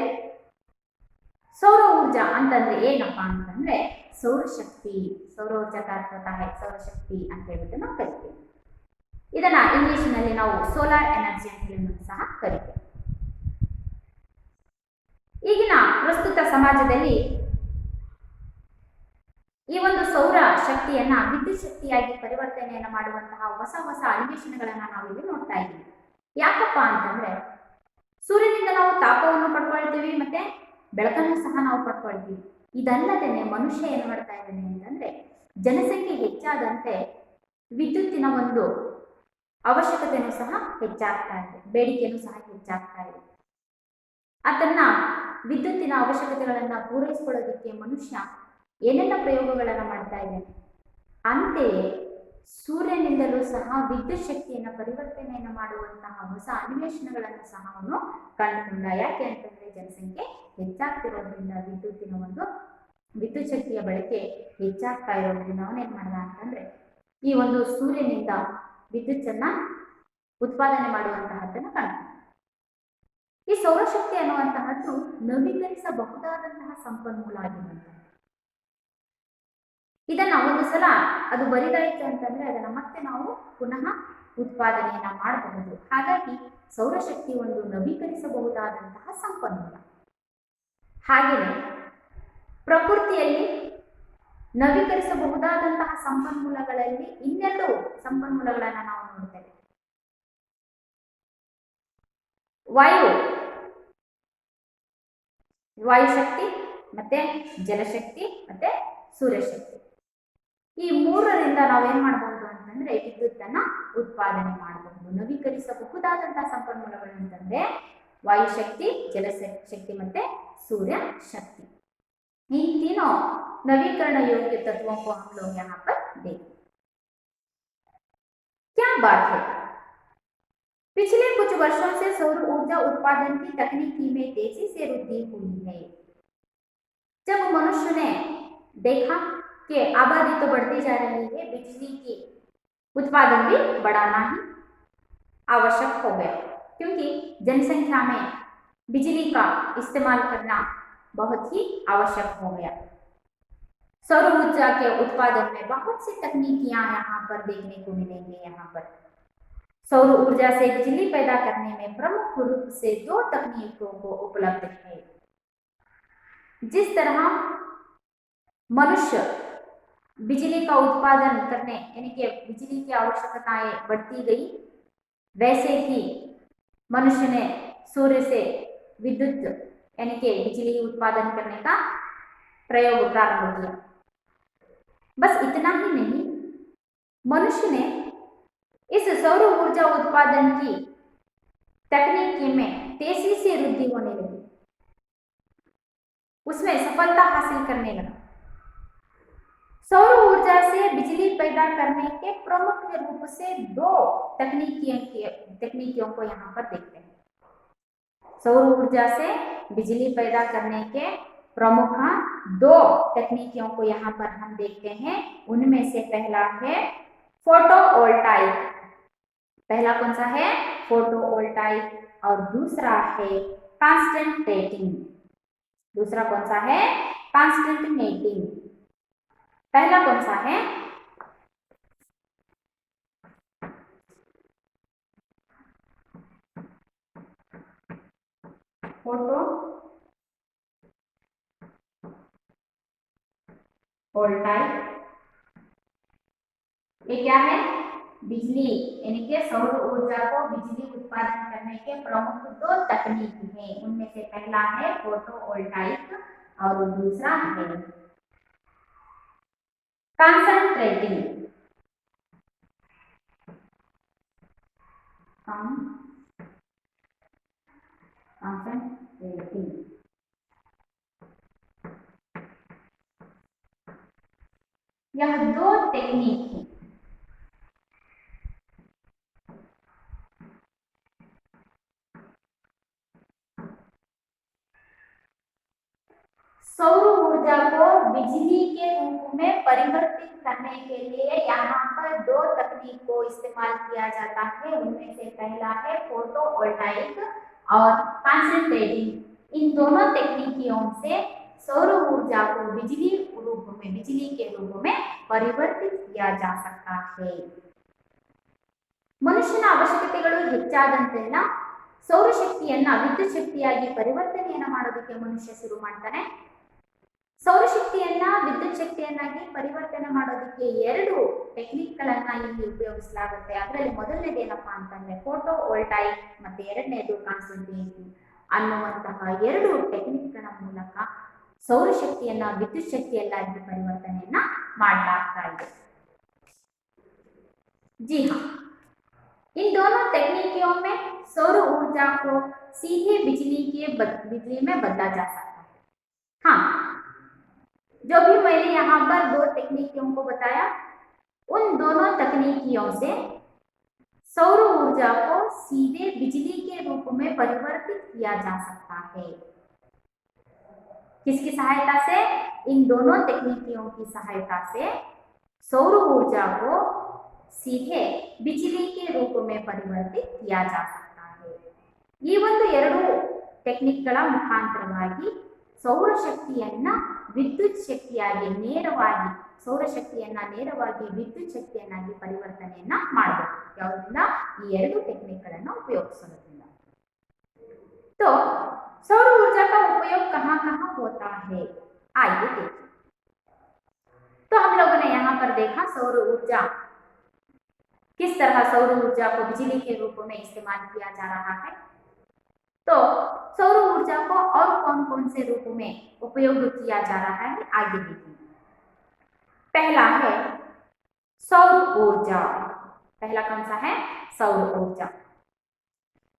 ಸೌರ ಊರ್ಜಾ ಅಂತಂದ್ರೆ ಏನಪ್ಪಾ ಅಂತಂದ್ರೆ ಸೌರಶಕ್ತಿ. ಸೌರ ಊರ್ಜಾ का अर्थ होता है ಸೌರಶಕ್ತಿ ಅಂತ ಹೇಳ್ಬಿಟ್ಟು ನಾವು ಕರಿತೀವಿ. ಇದನ್ನ ಇಂಗ್ಲಿಷ್ ನಲ್ಲಿ ನಾವು ಸೋಲಾರ್ ಎನರ್ಜಿ ಅಂತ ಹೇಳಿ ಸಹ ಕರಿತೀವಿ. ಈಗಿನ ಪ್ರಸ್ತುತ ಸಮಾಜದಲ್ಲಿ ಈ ಒಂದು ಸೌರ ಶಕ್ತಿಯನ್ನ ವಿದ್ಯುತ್ ಶಕ್ತಿಯಾಗಿ ಪರಿವರ್ತನೆಯನ್ನ ಮಾಡುವಂತಹ ಹೊಸ ಹೊಸ ಅನ್ವೇಷಣೆಗಳನ್ನ ನಾವು ಇಲ್ಲಿ ನೋಡ್ತಾ ಇದ್ದೀವಿ. ಯಾಕಪ್ಪ ಅಂತಂದ್ರೆ ಸೂರ್ಯನಿಂದ ನಾವು ತಾಪವನ್ನು ಪಡ್ಕೊಳ್ತೀವಿ, ಮತ್ತೆ ಬೆಳಕನ್ನು ಸಹ ನಾವು ಪಡ್ಕೊಳ್ತೀವಿ. ಇದಲ್ಲದೇನೆ ಮನುಷ್ಯ ಏನ್ ಮಾಡ್ತಾ ಇದ್ದಾನೆ ಅಂತಂದ್ರೆ, ಜನಸಂಖ್ಯೆ ಹೆಚ್ಚಾದಂತೆ ವಿದ್ಯುತ್ತಿನ ಒಂದು ಅವಶ್ಯಕತೆಯೂ ಸಹ ಹೆಚ್ಚಾಗ್ತಾ ಇದೆ, ಬೇಡಿಕೆಯೂ ಸಹ ಹೆಚ್ಚಾಗ್ತಾ ಇದೆ. ಅದನ್ನ ವಿದ್ಯುತ್ತಿನ ಅವಶ್ಯಕತೆಗಳನ್ನ ಪೂರೈಸಿಕೊಳ್ಳೋದಕ್ಕೆ ಮನುಷ್ಯ ಏನೆಲ್ಲ ಪ್ರಯೋಗಗಳನ್ನ ಮಾಡ್ತಾ ಇದ್ದಾನೆ. ಅಂತೆಯೇ ಸೂರ್ಯನಿಂದಲೂ ಸಹ ವಿದ್ಯುತ್ ಶಕ್ತಿಯನ್ನು ಪರಿವರ್ತನೆಯನ್ನು ಮಾಡುವಂತಹ ಹೊಸ ಅನ್ವೇಷಣೆಗಳನ್ನು ಸಹ ಅವನು ಕಂಡುಕೊಂಡ. ಯಾಕೆ ಅಂತಂದ್ರೆ ಜನಸಂಖ್ಯೆ ಹೆಚ್ಚಾಗ್ತಿರೋದ್ರಿಂದ ವಿದ್ಯುತ್ ಶಕ್ತಿಯ ಬಳಕೆ ಹೆಚ್ಚಾಗ್ತಾ ಇರೋದ್ರಿಂದ ಅವನೇನ್ ಮಾಡ್ದ ಅಂತಂದ್ರೆ ಈ ಒಂದು ಸೂರ್ಯನಿಂದ ವಿದ್ಯುತ್ತನ್ನ ಉತ್ಪಾದನೆ ಮಾಡುವಂತಹದ್ದನ್ನು ಕಂಡು. ಈ ಸೌರಶಕ್ತಿ ಅನ್ನುವಂತಹದ್ದು ನವೀಕರಿಸಬಹುದಾದಂತಹ ಸಂಪನ್ಮೂಲ ಆಗಿರುವಂತಹ. ಇದನ್ನ ಒಂದು ಸಲ ಅದು ಬರಿದಾಯಿತು ಅಂತಂದ್ರೆ ಅದನ್ನ ಮತ್ತೆ ನಾವು ಪುನಃ ಉತ್ಪಾದನೆಯನ್ನ ಮಾಡಬಹುದು. ಹಾಗಾಗಿ ಸೌರಶಕ್ತಿ ಒಂದು ನವೀಕರಿಸಬಹುದಾದಂತಹ ಸಂಪನ್ಮೂಲ. ಹಾಗೆಯೇ ಪ್ರಕೃತಿಯಲ್ಲಿ ನವೀಕರಿಸಬಹುದಾದಂತಹ ಸಂಪನ್ಮೂಲಗಳಲ್ಲಿ ಇನ್ನೆರಡು ಸಂಪನ್ಮೂಲಗಳನ್ನ ನಾವು ನೋಡ್ತೇವೆ. ವಾಯುಶಕ್ತಿ, ಮತ್ತೆ ಜಲಶಕ್ತಿ, ಮತ್ತೆ ಸೂರ್ಯಶಕ್ತಿ. ಈ ಮೂರರಿಂದ ನಾವೇನ್ ಮಾಡಬಹುದು ಅಂತಂದ್ರೆ ವಿದ್ಯುತ್ತನ್ನ ಉತ್ಪಾದನೆ ಮಾಡಬಹುದು. ನವೀಕರಿಸಬಹುದಾದಂತಹ ಸಂಪನ್ಮೂಲಗಳು ಅಂತಂದ್ರೆ ವಾಯುಶಕ್ತಿ, ಜಲಶಕ್ತಿ ಮತ್ತೆ ಸೂರ್ಯ शक्ति. इन तीनों नवीकरण योग्य तत्वों को हम लोग यहाँ पर देखें. क्या बात है, पिछले कुछ वर्षों से सौर ऊर्जा उत्पादन की तकनीकी में तेजी से वृद्धि हुई है. जब मनुष्य ने देखा कि आबादी तो बढ़ती जा रही है, बिजली की उत्पादन भी बढ़ाना ही आवश्यक हो गया, क्योंकि जनसंख्या में बिजली का इस्तेमाल करना बहुत ही आवश्यक हो गया. सौर ऊर्जा के उत्पादन में बहुत सी तकनीकियां यहाँ पर देखने को मिलेंगे. यहाँ पर सौर ऊर्जा से बिजली पैदा करने में प्रमुख रूप से दो तकनीकों को उपलब्ध है. जिस तरह मनुष्य बिजली का उत्पादन करने यानी कि बिजली की आवश्यकताएं बढ़ती गई, वैसे ही मनुष्य ने सूर्य से विद्युत यानी कि बिजली उत्पादन करने का प्रयोग प्रारंभ किया. बस इतना ही नहीं, मनुष्य ने इस सौर ऊर्जा उत्पादन की तकनीकी में तेजी से वृद्धि होने लगी, उसमें सफलता हासिल करने लगा. सौर ऊर्जा से बिजली पैदा करने के प्रमुख रूप से दो तकनीकियों को यहाँ पर देखते हैं. सौर ऊर्जा से बिजली पैदा करने के प्रमुख दो तकनीकियों को यहाँ पर हम देखते हैं. उनमें से पहला है फोटोवोल्टाइक. पहला कौन सा है? फोटोवोल्टाइक. और दूसरा है कॉन्सेंट्रेटिंग. दूसरा कौन सा है? कॉन्सेंट्रेटिंग. पहला कौन सा है? फोटोवोल्टाइक. ये क्या है? बिजली यानी कि सौर ऊर्जा को बिजली उत्पादन करने के प्रमुख दो तकनीक हैं. उनमें से पहला है फोटोवोल्टाइक और दूसरा है कॉन्सेंट्रेटिंग. यह दो टेक्निक है. सौर ऊर्जा को बिजली के रूप में परिवर्तित करने के लिए यहाँ पर दो तकनीक को इस्तेमाल किया जाता है. उनमें से पहला है फोटोवोल्टाइक और कॉन्सेंट्रेटिंग. इन दोनों तकनीकियों से सौर ऊर्जा को बिजली के रूप में ಪರಿವರ್ತಿತ किया जा सकता है. ಮನುಷ್ಯನ ಅವಶ್ಯಕತೆಗಳು ಹೆಚ್ಚಾದಂತೆಲ್ಲ ಸೌರಶಕ್ತಿಯನ್ನ ವಿದ್ಯುತ್ ಶಕ್ತಿಯಾಗಿ ಪರಿವರ್ತನೆಯನ್ನ ಮಾಡೋದಕ್ಕೆ ಮನುಷ್ಯ ಶುರು ಮಾಡ್ತಾನೆ. ಸೌರಶಕ್ತಿಯನ್ನ ವಿದ್ಯುತ್ ಶಕ್ತಿಯನ್ನಾಗಿ ಪರಿವರ್ತನೆ ಮಾಡೋದಕ್ಕೆ ಎರಡು ಟೆಕ್ನಿಕ್ಗಳನ್ನ ಇಲ್ಲಿ ಉಪಯೋಗಿಸಲಾಗುತ್ತೆ. ಅದರಲ್ಲಿ ಮೊದಲನೇದೇನಪ್ಪಾ ಅಂತಂದ್ರೆ ಫೋಟೋ ವೋಲ್ಟಾಯಿಕ್ ಮತ್ತೆ ಎರಡನೇದು ಕಾನ್ಸಂಟ್ರೇಟಿವ್ ಅನ್ನುವಂತಹ ಎರಡು ಟೆಕ್ನಿಕ್ಗಳ ಮೂಲಕ ಸೌರಶಕ್ತಿಯನ್ನ ವಿದ್ಯುತ್ ಶಕ್ತಿಯನ್ನಾಗಿ ಪರಿವರ್ತನೆಯನ್ನ ಮಾಡಲಾಗ್ತಾ ಇದೆ. जी हाँ, इन दोनों तकनीकों में सौर ऊर्जा को सीधे बिजली में बदला जा सकता है। हाँ, जो भी मैंने यहाँ पर दो तकनीकों को बताया, उन दोनों तकनीकियों से सौर ऊर्जा को सीधे बिजली के रूप में परिवर्तित किया जा सकता है। किसकी सहायता से? इन दोनों तकनीकियों की सहायता से सौर ऊर्जा को सीधे बिजली के रूप में परिवर्तित किया जा सकता है. ಈ ಒಂದು ಎರಡು ಟೆಕ್ನಿಕ್ಗಳ ಮುಖಾಂತರವಾಗಿ ಸೌರಶಕ್ತಿಯನ್ನ ವಿದ್ಯುತ್ ಶಕ್ತಿಯಾಗಿ ನೇರವಾಗಿ ವಿದ್ಯುತ್ ಶಕ್ತಿಯನ್ನಾಗಿ ಪರಿವರ್ತನೆಯನ್ನ ಮಾಡಬಹುದು. ಯಾವುದರಿಂದ? ಈ ಎರಡು ಟೆಕ್ನಿಕ್ಗಳನ್ನು ಉಪಯೋಗಿಸೋದ್ರಿಂದ. तो सौर ऊर्जा का उपयोग कहाँ कहाँ होता है, आइए देखिए. तो हम लोगों ने यहाँ पर देखा सौर ऊर्जा किस तरह सौर ऊर्जा को बिजली के रूप में इस्तेमाल किया जा रहा है. तो सौर ऊर्जा को और कौन कौन से रूप में उपयोग किया जा रहा है, आगे देखिए. पहला है सौर ऊर्जा. पहला कौन सा है? सौर ऊर्जा.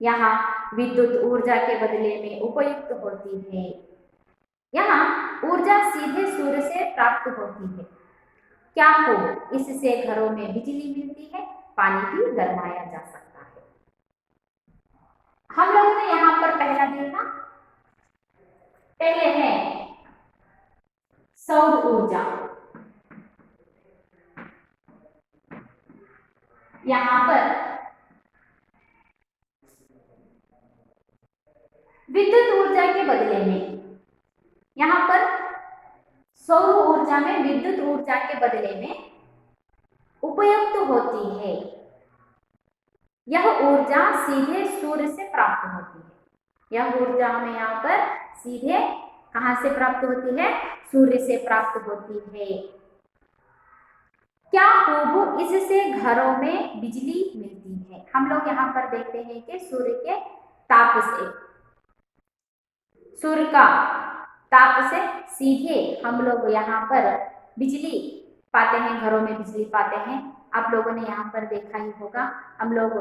यहाँ विद्युत ऊर्जा के बदले में उपयुक्त होती है. यहाँ ऊर्जा सीधे सूर्य से प्राप्त होती है. क्या हो? इससे घरों में बिजली मिलती है, पानी भी गरमाया जा सकता है. हम लोगों ने यहाँ पर पहला देखा, पहले है सौर ऊर्जा. यहाँ पर विद्युत ऊर्जा के बदले में, यहाँ पर सौर ऊर्जा में विद्युत ऊर्जा के बदले में उपयुक्त होती है. यह ऊर्जा सीधे सूर्य से प्राप्त होती है. यह ऊर्जा हमें यहाँ पर सीधे कहाँ से प्राप्त होती है? सूर्य से प्राप्त होती है. क्या खूब इससे घरों में बिजली मिलती है. हम लोग यहाँ पर देखते हैं कि सूर्य के ताप से, सूर्य का ताप से सीधे हम लोग यहाँ पर बिजली पाते हैं, घरों में बिजली पाते हैं. आप लोगों ने यहाँ पर देखा ही होगा, हम लोग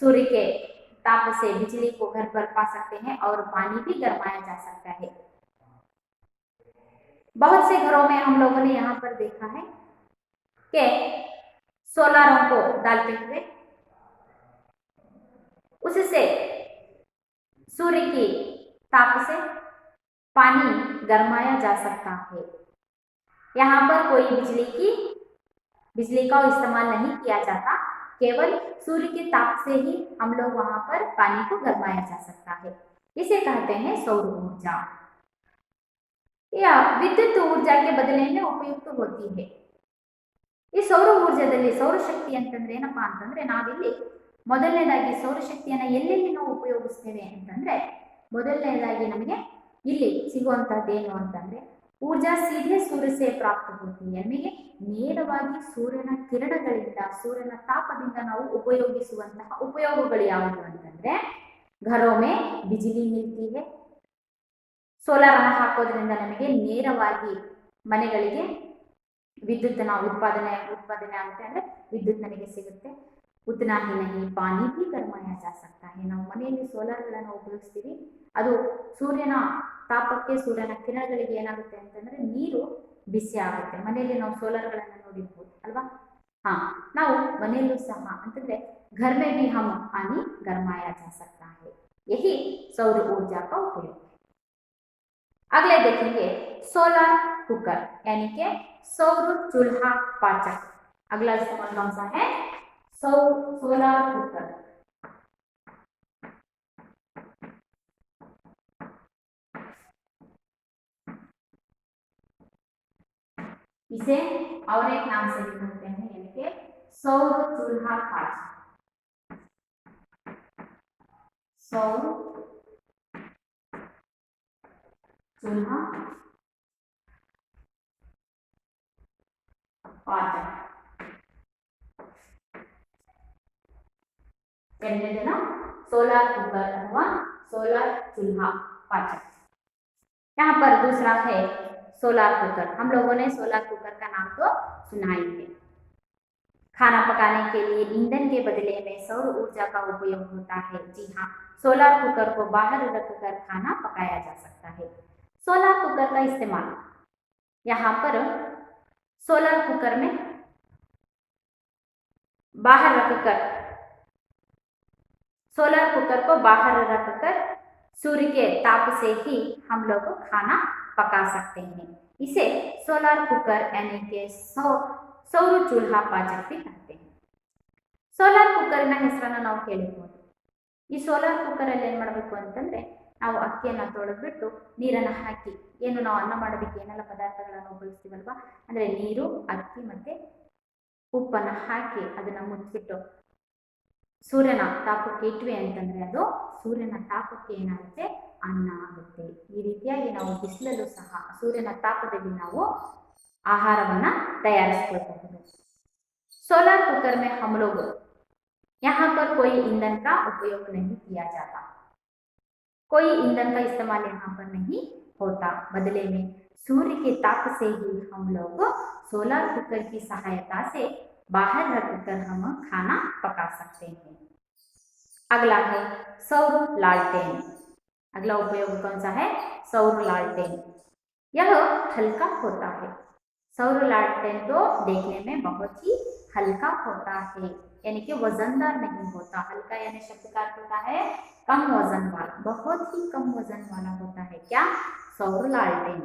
सूर्य के ताप से बिजली को घर पर पा सकते हैं और पानी भी गरमाया जा सकता है. बहुत से घरों में हम लोगों ने यहाँ पर देखा है कि सोलरों को डालते हुए उससे सूर्य की ताप से पानी गरमाया जा सकता है. यहाँ पर कोई बिजली का इस्तेमाल नहीं किया जाता, केवल सूर्य के ताप से ही हम लोग वहां पर पानी को गरमाया जा सकता है. इसे कहते हैं सौर ऊर्जा. या विद्युत ऊर्जा के बदले में उपयुक्त होती है. ಈ ಸೌರ ಊರ್ಜಾದಲ್ಲಿ ಸೌರಶಕ್ತಿ ಅಂತಂದ್ರೆ ಏನಪ್ಪಾ ಅಂತಂದ್ರೆ, ನಾವಿಲ್ಲಿ ಮೊದಲನೇದಾಗಿ ಸೌರಶಕ್ತಿಯನ್ನ ಎಲ್ಲೆಲ್ಲಿ ನಾವು ಉಪಯೋಗಿಸ್ತೇವೆ ಅಂತಂದ್ರೆ, ಮೊದಲನೇದಾಗಿ ನಮಗೆ ಇಲ್ಲಿ ಸಿಗುವಂತಹದ್ದೇನು ಅಂತಂದ್ರೆ ऊर्जा सीधे सूर्य से प्राप्त होती है. ನಮಗೆ ನೇರವಾಗಿ ಸೂರ್ಯನ ಕಿರಣಗಳಿಂದ, ಸೂರ್ಯನ ತಾಪದಿಂದ ನಾವು ಉಪಯೋಗಿಸುವಂತಹ ಉಪಯೋಗಗಳು ಯಾವುದು ಅಂತಂದ್ರೆ, घरों में बिजली मिलती है. ಸೋಲಾರ್ ಅನ್ನು ಹಾಕೋದ್ರಿಂದ ನಮಗೆ ನೇರವಾಗಿ ಮನೆಗಳಿಗೆ ವಿದ್ಯುತ್ ಉತ್ಪಾದನೆ ಆಗುತ್ತೆ, ಅಂದ್ರೆ ವಿದ್ಯುತ್ ನಮಗೆ ಸಿಗುತ್ತೆ. उतना ही नहीं, पानी भी गरमाया जा सकता है. ನಾವು ಮನೆಯಲ್ಲಿ ಸೋಲಾರ್ಗಳನ್ನು ಉಪಯೋಗಿಸ್ತೀವಿ, ಅದು ಸೂರ್ಯನ ತಾಪಕ್ಕೆ, ಸೂರ್ಯನ ಕಿರಣಗಳಿಗೆ ಏನಾಗುತ್ತೆ ಅಂತಂದ್ರೆ ನೀರು ಬಿಸಿ ಆಗುತ್ತೆ. ಮನೆಯಲ್ಲಿ ನಾವು ಸೋಲಾರ್ಗಳನ್ನು ನೋಡಿರ್ಬೋದು ಅಲ್ವಾ. ನಾವು ಮನೆಯಲ್ಲೂ ಸಹ ಅಂತಂದ್ರೆ घर में भी हम पानी गरमाया जा सकता है. यही सौर ऊर्जा का उपयोग है. अगले देखेंगे सोलर कुकर यानी कि सौर चूल्हा पाचक. अगला इस्तेमाल कौन सा है? Solar cooker. इसे और एक नाम से भी कहते हैं, यानी कि सौर चूल्हा पाचक. सौर चूल्हा पाचक ಎರಡನೇದನ್ನ सोलर कुकर अथवा सोलर चूल्हा पाचक। यहाँ पर दूसरा है सोलर कुकर। हम लोगों ने सोलर कुकर का नाम तो सुना ही है। खाना पकाने के लिए ईंधन के बदले में सौर ऊर्जा का उपयोग होता है। जी हाँ, सोलर कुकर को बाहर रखकर खाना पकाया जा सकता है। सोलर कुकर का इस्तेमाल यहाँ पर सोलर कुकर में बाहर रखकर सोलर कुकर को बाहर रखकर सूर्य के ताप से ही हम लोग खाना पका सकते हैं। इसे सोलर कुकर यानी के सौर चूल्हा पाचक भी कहते हैं। सोलर ಕುಕ್ಕರಿನ ಹೆಸರನ್ನು ನಾವು ಕೇಳಿರಬಹುದು। ಈ ಸೋಲಾರ್ ಕುಕ್ಕರ್ ಅಲ್ಲಿ ಏನು ಮಾಡಬೇಕು ಅಂತಂದ್ರೆ ನಾವು ಅಕ್ಕಿಯನ್ನು ತೊಳೆದ್ಬಿಟ್ಟು ನೀರನ್ನು ಹಾಕಿ ಏನು ನಾವು ಅನ್ನ ಮಾಡೋದಕ್ಕೆ ಏನೆಲ್ಲ ಪದಾರ್ಥಗಳನ್ನು ಉಪಯೋಗಿಸ್ತೀವಲ್ವಾ, ಅಂದ್ರೆ ನೀರು, ಅಕ್ಕಿ ಮತ್ತೆ ಉಪ್ಪನ್ನು ಹಾಕಿ ಅದನ್ನ ಮುಚ್ಚಿಬಿಟ್ಟು ಸೂರ್ಯನ ತಾಪಕ್ಕೆ ಇಟ್ವಿ ಅಂತಂದ್ರೆ ಅದು ಸೂರ್ಯನ ತಾಪಕ್ಕೆ ಏನಾಗುತ್ತೆ, ಅನ್ನ ಆಗುತ್ತೆ। ಈ ರೀತಿಯಾಗಿ ನಾವು ಬಿಸಿಲಲ್ಲೂ ಸಹ ಸೂರ್ಯನ ತಾಪದಲ್ಲಿ ನಾವು ಆಹಾರವನ್ನ ತಯಾರಿಸಿಕೊಳ್ಳಬಹುದು। सोलर कुकर में हम लोग यहाँ पर कोई ईंधन का उपयोग नहीं किया जाता, कोई ईंधन का इस्तेमाल यहाँ पर नहीं होता। बदले में सूर्य के ताप से ही हम लोग सोलर कुकर की सहायता से बाहर रखकर हम खाना पका सकते हैं। अगला है सौर लालटेन। अगला उपयोग कौन सा है? सौर लालटेन। यह हल्का होता है। सौर लालटेन तो देखने में बहुत ही हल्का होता है, यानी कि वजनदार नहीं होता। हल्का यानी शब्द का अर्थ होता है कम वजन वाला, बहुत ही कम वजन वाला होता है। क्या? सौर लालटेन।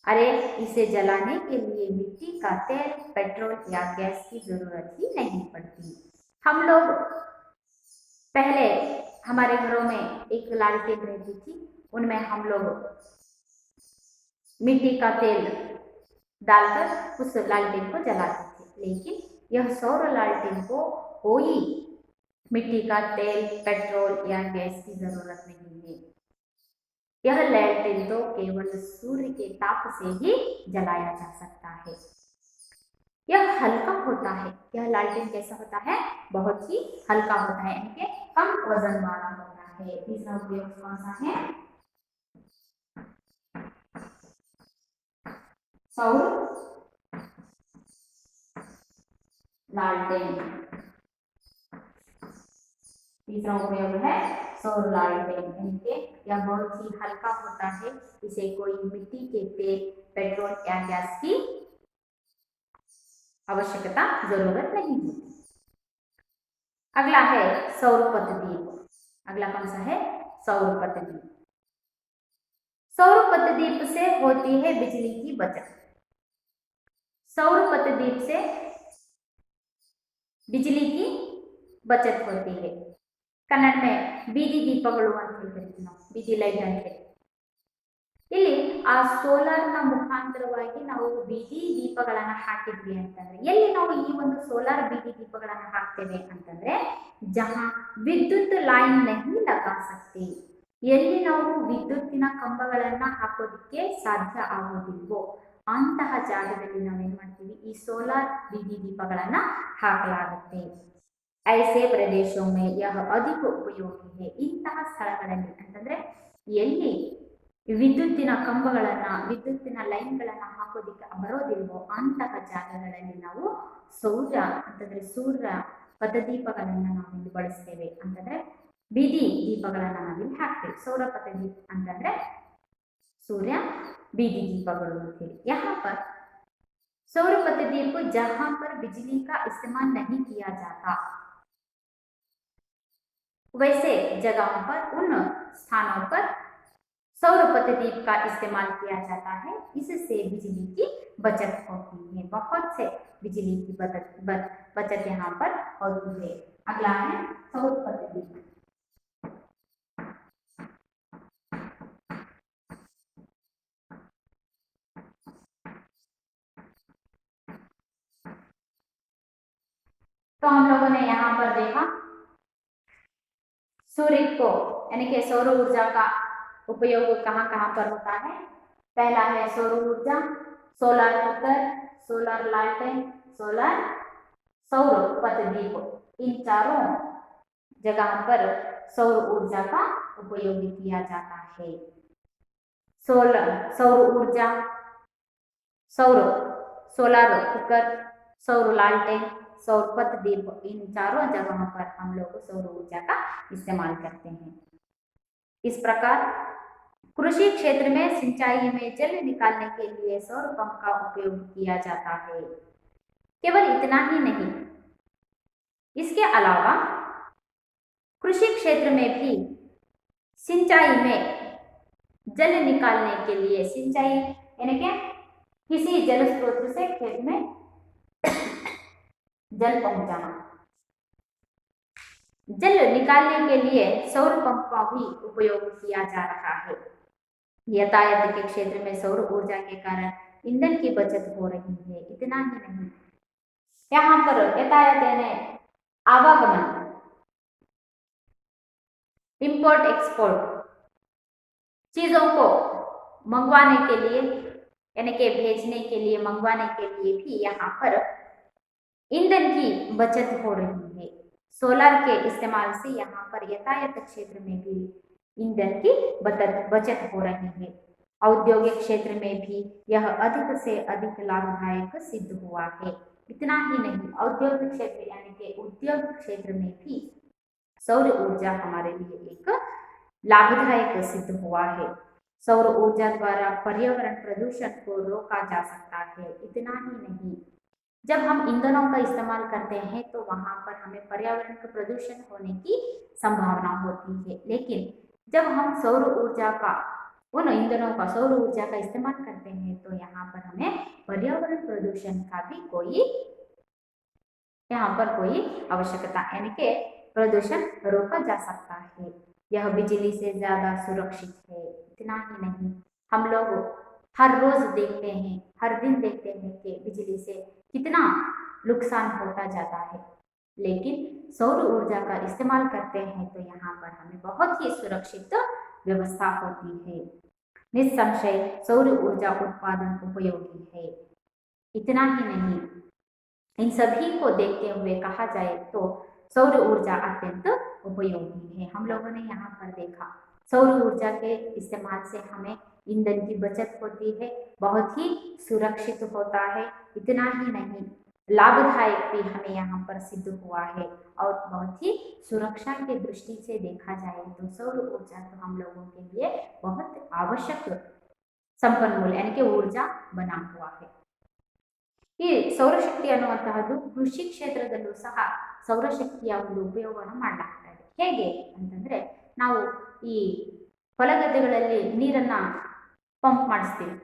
अरे इसे जलाने के लिए मिट्टी का तेल, पेट्रोल या गैस की जरूरत ही नहीं पड़ती। हम लोग पहले हमारे घरों में एक लालटेन रहती थी, उनमें हम लोग मिट्टी का तेल डालकर उस लालटेन को जलाते थे। लेकिन यह सौर लालटेन को कोई मिट्टी का तेल, पेट्रोल या गैस की जरूरत नहीं है। यह लालटेन तो केवल सूर्य के ताप से ही जलाया जा सकता है। यह हल्का होता है। यह लालटेन कैसा होता है? बहुत ही हल्का होता है, यानी कि कम वजन वाला होता है। तीसरा उपयोग कौन सा है? सौर लालटेन। तीसरा उपयोग है सौर लालटेन, यानी कि यह बहुत ही हल्का होता है। इसे कोई मिट्टी के तेल, पेट्रोल या गैस की आवश्यकता जरूरत नहीं होती। अगला है सौर पतदीप। अगला कौन सा है? सौर पतदीप। सौर पतदीप से होती है बिजली की बचत। सौर पतदीप से बिजली की बचत होती है। कन्नड़ में बीदी दीपಗಳು ಅಂತ ಹೇಳ್ತೀವಿ ನಾವು, ಬೀದಿ ಲೈಟ್ ಅಂತ ಹೇಳಿ। ಇಲ್ಲಿ ಆ ಸೋಲಾರ್ನ ಮುಖಾಂತರವಾಗಿ ನಾವು ಬೀದಿ ದೀಪಗಳನ್ನು ಹಾಕಿದ್ವಿ ಅಂತಂದ್ರೆ, ಎಲ್ಲಿ ನಾವು ಈ ಒಂದು ಸೋಲಾರ್ ಬೀದಿ ದೀಪಗಳನ್ನು ಹಾಕ್ತೇವೆ ಅಂತಂದ್ರೆ ಜಹಾ ವಿದ್ಯುತ್ ಲೈನ್ ನಹಿ ಲಗಾ ಸಕ್ತೆ, ಎಲ್ಲಿ ನಾವು ವಿದ್ಯುತ್ತಿನ ಕಂಬಗಳನ್ನ ಹಾಕೋದಿಕ್ಕೆ ಸಾಧ್ಯ ಆಗೋದಿಲ್ವೋ ಅಂತಹ ಜಾಗದಲ್ಲಿ ನಾವೇನ್ ಮಾಡ್ತೀವಿ, ಈ ಸೋಲಾರ್ ಬೀದಿ ದೀಪಗಳನ್ನ ಹಾಕಲಾಗುತ್ತೆ। ऐसे प्रदेशों में यह अधिक उपयोगी है। ಇಂತಹ ಸ್ಥಳಗಳಲ್ಲಿ ಅಂತಂದ್ರೆ ಎಲ್ಲಿ ವಿದ್ಯುತ್ತಿನ ಕಂಬಗಳನ್ನ, ವಿದ್ಯುತ್ತಿನ ಲೈನ್ಗಳನ್ನ ಹಾಕೋದಿಕ್ಕೆ ಬರೋದಿಲ್ವೋ ಅಂತಹ ಜಾಗಗಳಲ್ಲಿ ನಾವು ಸೌರ ಅಂತಂದ್ರೆ ಸೂರ್ಯ ಪಥದೀಪಗಳನ್ನ ನಾವಿಲ್ಲಿ ಬಳಸ್ತೇವೆ, ಅಂತಂದ್ರೆ ಬೀದಿ ದೀಪಗಳನ್ನ ನಾವಿಲ್ಲಿ ಹಾಕ್ತೇವೆ। ಸೌರ ಪಥದೀಪ ಅಂತಂದ್ರೆ सूर्य बीदी दीपಗಳು ಅಂತ ಹೇಳಿ। यहाँ पर सौर पथदीप जहाँ पर बिजली का इस्तेमाल नहीं किया जाता, वैसे जगहों पर, उन स्थानों पर सौर पथदीप का इस्तेमाल किया जाता है। इससे बिजली की बचत होती है। बहुत से बिजली की बचत यहाँ पर होती है। अगला है सौर पथदीप। तो हम लोगों ने यहाँ पर देखा सूर्य को यानी कि सौर ऊर्जा का उपयोग कहाँ कहाँ पर होता है। पहला है सौर ऊर्जा, सोलर कुकर, सोलर लालटेन, सोलर सौर पतदीप, इन चारों जगह पर सौर ऊर्जा का उपयोग किया जाता है। सौर ऊर्जा, सौर सोलर कुकर, सौर लालटेन, सौर पतदीप, इन चारों जगहों पर हम लोग सौर ऊर्जा का इस्तेमाल करते हैं। इस प्रकार कृषि क्षेत्र में सिंचाई में जल निकालने के लिए सौर पंप का उपयोग किया जाता है। केवल इतना ही नहीं, इसके अलावा कृषि क्षेत्र में भी सिंचाई में जल निकालने के लिए, सिंचाई यानी क्या, किसी जल स्रोत से खेत में जल पहुंचाना, जल निकालने के लिए सौर पंप का भी उपयोग किया जा रहा है। यातायात के क्षेत्र में सौर ऊर्जा के कारण ईंधन की बचत हो रही है। इतना ही नहीं, यहाँ पर यातायात यानी आवागमन, इंपोर्ट एक्सपोर्ट, चीजों को मंगवाने के लिए यानी कि भेजने के लिए, मंगवाने के लिए भी यहाँ पर ईंधन की बचत हो रही है। सोलर के इस्तेमाल से यहाँ पर यातायात क्षेत्र में भी ईंधन की बचत हो रही है। औद्योगिक क्षेत्र में भी यह अधिक से अधिक लाभदायक सिद्ध हुआ है। इतना ही नहीं, औद्योगिक क्षेत्र यानी कि उद्योग क्षेत्र में भी सौर ऊर्जा हमारे लिए एक लाभदायक सिद्ध हुआ है। सौर ऊर्जा द्वारा पर्यावरण प्रदूषण को रोका जा सकता है। इतना ही नहीं, जब हम ईंधनों का इस्तेमाल करते हैं तो वहां पर हमें पर्यावरण का प्रदूषण होने की संभावना होती है, लेकिन जब हम सौर ऊर्जा का, उन ईंधनों का, सौर ऊर्जा का इस्तेमाल करते हैं तो यहाँ पर हमें पर्यावरण प्रदूषण का भी कोई, यहाँ पर कोई आवश्यकता यानी कि प्रदूषण रोका जा सकता है। यह बिजली से ज्यादा सुरक्षित है। इतना ही नहीं, हम लोग हर रोज देखते हैं, हर दिन देखते हैं कि बिजली से कितना नुकसान होता जाता है, लेकिन सौर ऊर्जा का इस्तेमाल करते हैं तो यहाँ पर हमें बहुत ही सुरक्षित व्यवस्था होती है। निस्संशय सौर ऊर्जा उत्पादन उपयोगी है। इतना ही नहीं, इन सभी को देखते हुए कहा जाए तो सौर ऊर्जा अत्यंत उपयोगी है। हम लोगों ने यहाँ पर देखा, सौर ऊर्जा के इस्तेमाल से हमें ईंधन की बचत होती है, बहुत ही सुरक्षित होता है। इतना ही नहीं, लाभदायक भी हमें यहाँ पर सिद्ध हुआ है, और बहुत ही सुरक्षा के दृष्टि से देखा जाए तो सौर ऊर्जा तो हम लोगों के लिए बहुत आवश्यक संपन्मूल यानी कि ऊर्जा बना हुआ है। ಈ ಸೌರಶಕ್ತಿ ಅನ್ನುವಂತಹದ್ದು ಕೃಷಿ ಕ್ಷೇತ್ರದಲ್ಲೂ ಸಹ ಸೌರಶಕ್ತಿಯ ಒಂದು ಉಪಯೋಗವನ್ನು ಮಾಡಲಾಗ್ತಾ ಇದೆ. ಹೇಗೆ ಅಂತಂದ್ರೆ, ನಾವು ಈ ಹೊಲಗದ್ದೆಗಳಲ್ಲಿ ನೀರನ್ನ ಪಂಪ್ ಮಾಡಿಸ್ತೀವಿ,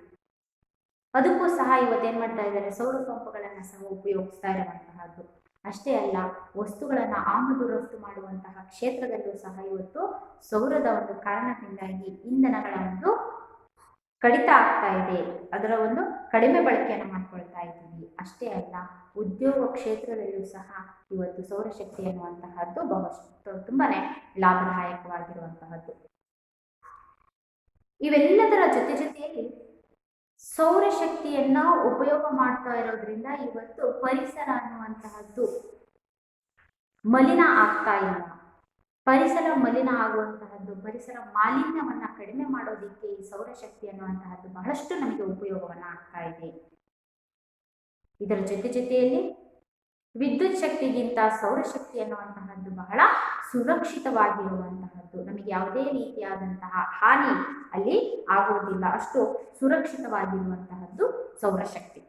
ಅದಕ್ಕೂ ಸಹ ಇವತ್ತೇನ್ ಮಾಡ್ತಾ ಇದ್ದಾರೆ, ಸೌರ ಪಂಪ್ಗಳನ್ನ ಸಹ ಉಪಯೋಗಿಸ್ತಾ ಇರುವಂತಹದ್ದು. ಅಷ್ಟೇ ಅಲ್ಲ, ವಸ್ತುಗಳನ್ನ ಆಮದು ರಫ್ತು ಮಾಡುವಂತಹ ಕ್ಷೇತ್ರದಲ್ಲೂ ಸಹ ಇವತ್ತು ಸೌರದ ಒಂದು ಕಾರಣದಿಂದಾಗಿ ಇಂಧನಗಳ ಒಂದು ಕಡಿತ ಆಗ್ತಾ ಇದೆ, ಅದರ ಒಂದು ಕಡಿಮೆ ಬಳಕೆಯನ್ನು ಮಾಡ್ಕೊಳ್ತಾ ಇದ್ದೀವಿ. ಅಷ್ಟೇ ಅಲ್ಲ, ಉದ್ಯೋಗ ಕ್ಷೇತ್ರದಲ್ಲೂ ಸಹ ಇವತ್ತು ಸೌರಶಕ್ತಿ ಅನ್ನುವಂತಹದ್ದು ಬಹಳಷ್ಟು ತುಂಬಾನೇ ಲಾಭದಾಯಕವಾಗಿರುವಂತಹದ್ದು. ಇವೆಲ್ಲದರ ಜೊತೆಯಲ್ಲಿ ಸೌರಶಕ್ತಿಯನ್ನ ಉಪಯೋಗ ಮಾಡ್ತಾ ಇರೋದ್ರಿಂದ ಇವತ್ತು ಪರಿಸರ ಅನ್ನುವಂತಹದ್ದು ಮಲಿನ ಆಗ್ತಾ ಇಲ್ಲ. ಪರಿಸರ ಮಲಿನ ಆಗುವಂತಹದ್ದು, ಪರಿಸರ ಮಾಲಿನ್ಯವನ್ನ ಕಡಿಮೆ ಮಾಡೋದಿಕ್ಕೆ ಈ ಸೌರಶಕ್ತಿ ಅನ್ನುವಂತಹದ್ದು ಬಹಳಷ್ಟು ನಮಗೆ ಉಪಯೋಗವನ್ನ ಆಗ್ತಾ ಇದೆ. ಇದರ ಜೊತೆಯಲ್ಲಿ ವಿದ್ಯುತ್ ಶಕ್ತಿಗಿಂತ ಸೌರಶಕ್ತಿ ಅನ್ನುವಂತಹದ್ದು ಬಹಳ ಸುರಕ್ಷಿತವಾಗಿರುವಂತಹದ್ದು. ನಮಗೆ ಯಾವುದೇ ರೀತಿಯಾದಂತಹ ಹಾನಿ ಅಲ್ಲಿ ಆಗುವುದಿಲ್ಲ, ಅಷ್ಟು ಸುರಕ್ಷಿತವಾಗಿರುವಂತಹದ್ದು ಸೌರಶಕ್ತಿ.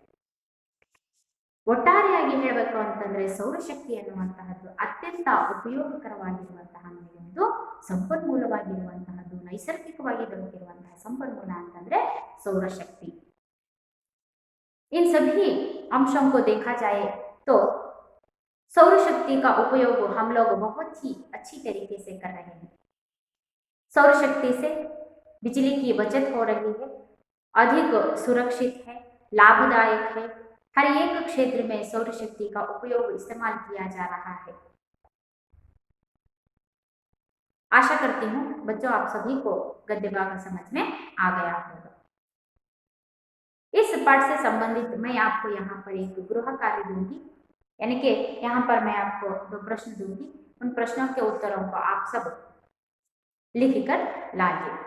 ಒಟ್ಟಾರೆಯಾಗಿ ಹೇಳಬೇಕು ಅಂತಂದ್ರೆ ಸೌರಶಕ್ತಿ ಅನ್ನುವಂತಹದ್ದು ಅತ್ಯಂತ ಉಪಯೋಗಕರವಾಗಿರುವಂತಹ ಒಂದು ಸಂಪನ್ಮೂಲವಾಗಿರುವಂತಹದ್ದು, ನೈಸರ್ಗಿಕವಾಗಿ ದೊರಕಿರುವಂತಹ ಸಂಪನ್ಮೂಲ ಅಂತಂದ್ರೆ सौरशक्ति। इन सभी अंशों को देखा जाए तो सौर शक्ति का उपयोग हम लोग बहुत ही अच्छी तरीके से कर रहे हैं। सौर शक्ति से बिजली की बचत हो रही है, अधिक सुरक्षित है, लाभदायक है। हर एक क्षेत्र में सौर शक्ति का उपयोग इस्तेमाल किया जा रहा है। आशा करती हूँ बच्चों आप सभी को गद्य भाग समझ में आ गया होगा। इस पाठ से संबंधित मैं आपको यहाँ पर एक गृह कार्य दूंगी, यानी कि यहाँ पर मैं आपको 2 प्रश्न दूंगी। उन प्रश्नों के उत्तरों को आप सब लिख कर लाइए।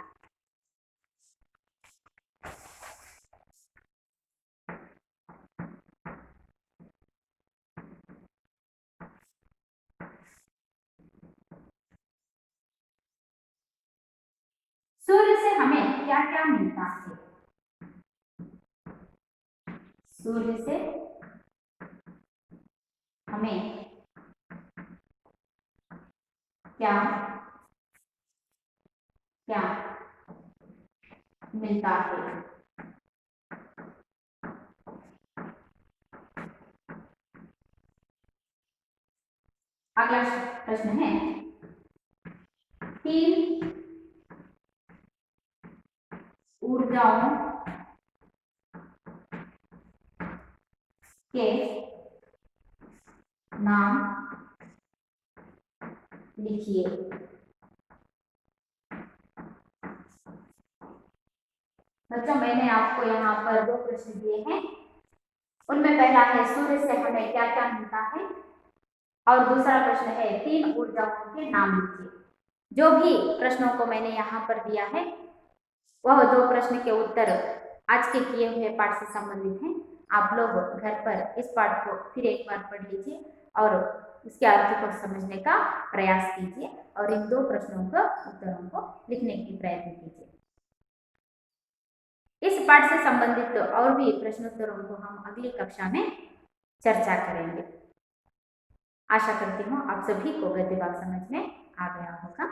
सूर्य से हमें क्या क्या मिलता है? सूर्य से हमें क्या क्या मिलता है? अगला प्रश्न है, 3 ऊर्जाओं के नाम लिखिए। बच्चों, मैंने आपको यहाँ पर 2 प्रश्न दिए हैं। उनमें पहला है सूर्य से हमें क्या क्या मिलता है, और दूसरा प्रश्न है 3 ऊर्जाओं के नाम लिखिए। जो भी प्रश्नों को मैंने यहाँ पर दिया है वह 2 प्रश्न के उत्तर आज के किए हुए पाठ से संबंधित हैं। आप लोग घर पर इस पाठ को फिर एक बार पढ़ लीजिए और इसके अर्थ को समझने का प्रयास कीजिए और इन 2 प्रश्नों के उत्तरों को लिखने की प्रयत्न कीजिए। इस पाठ से संबंधित और भी प्रश्नोत्तरों को हम अगली कक्षा में चर्चा करेंगे। आशा करती हूँ आप सभी को गद्य भाग समझ में आ गया होगा।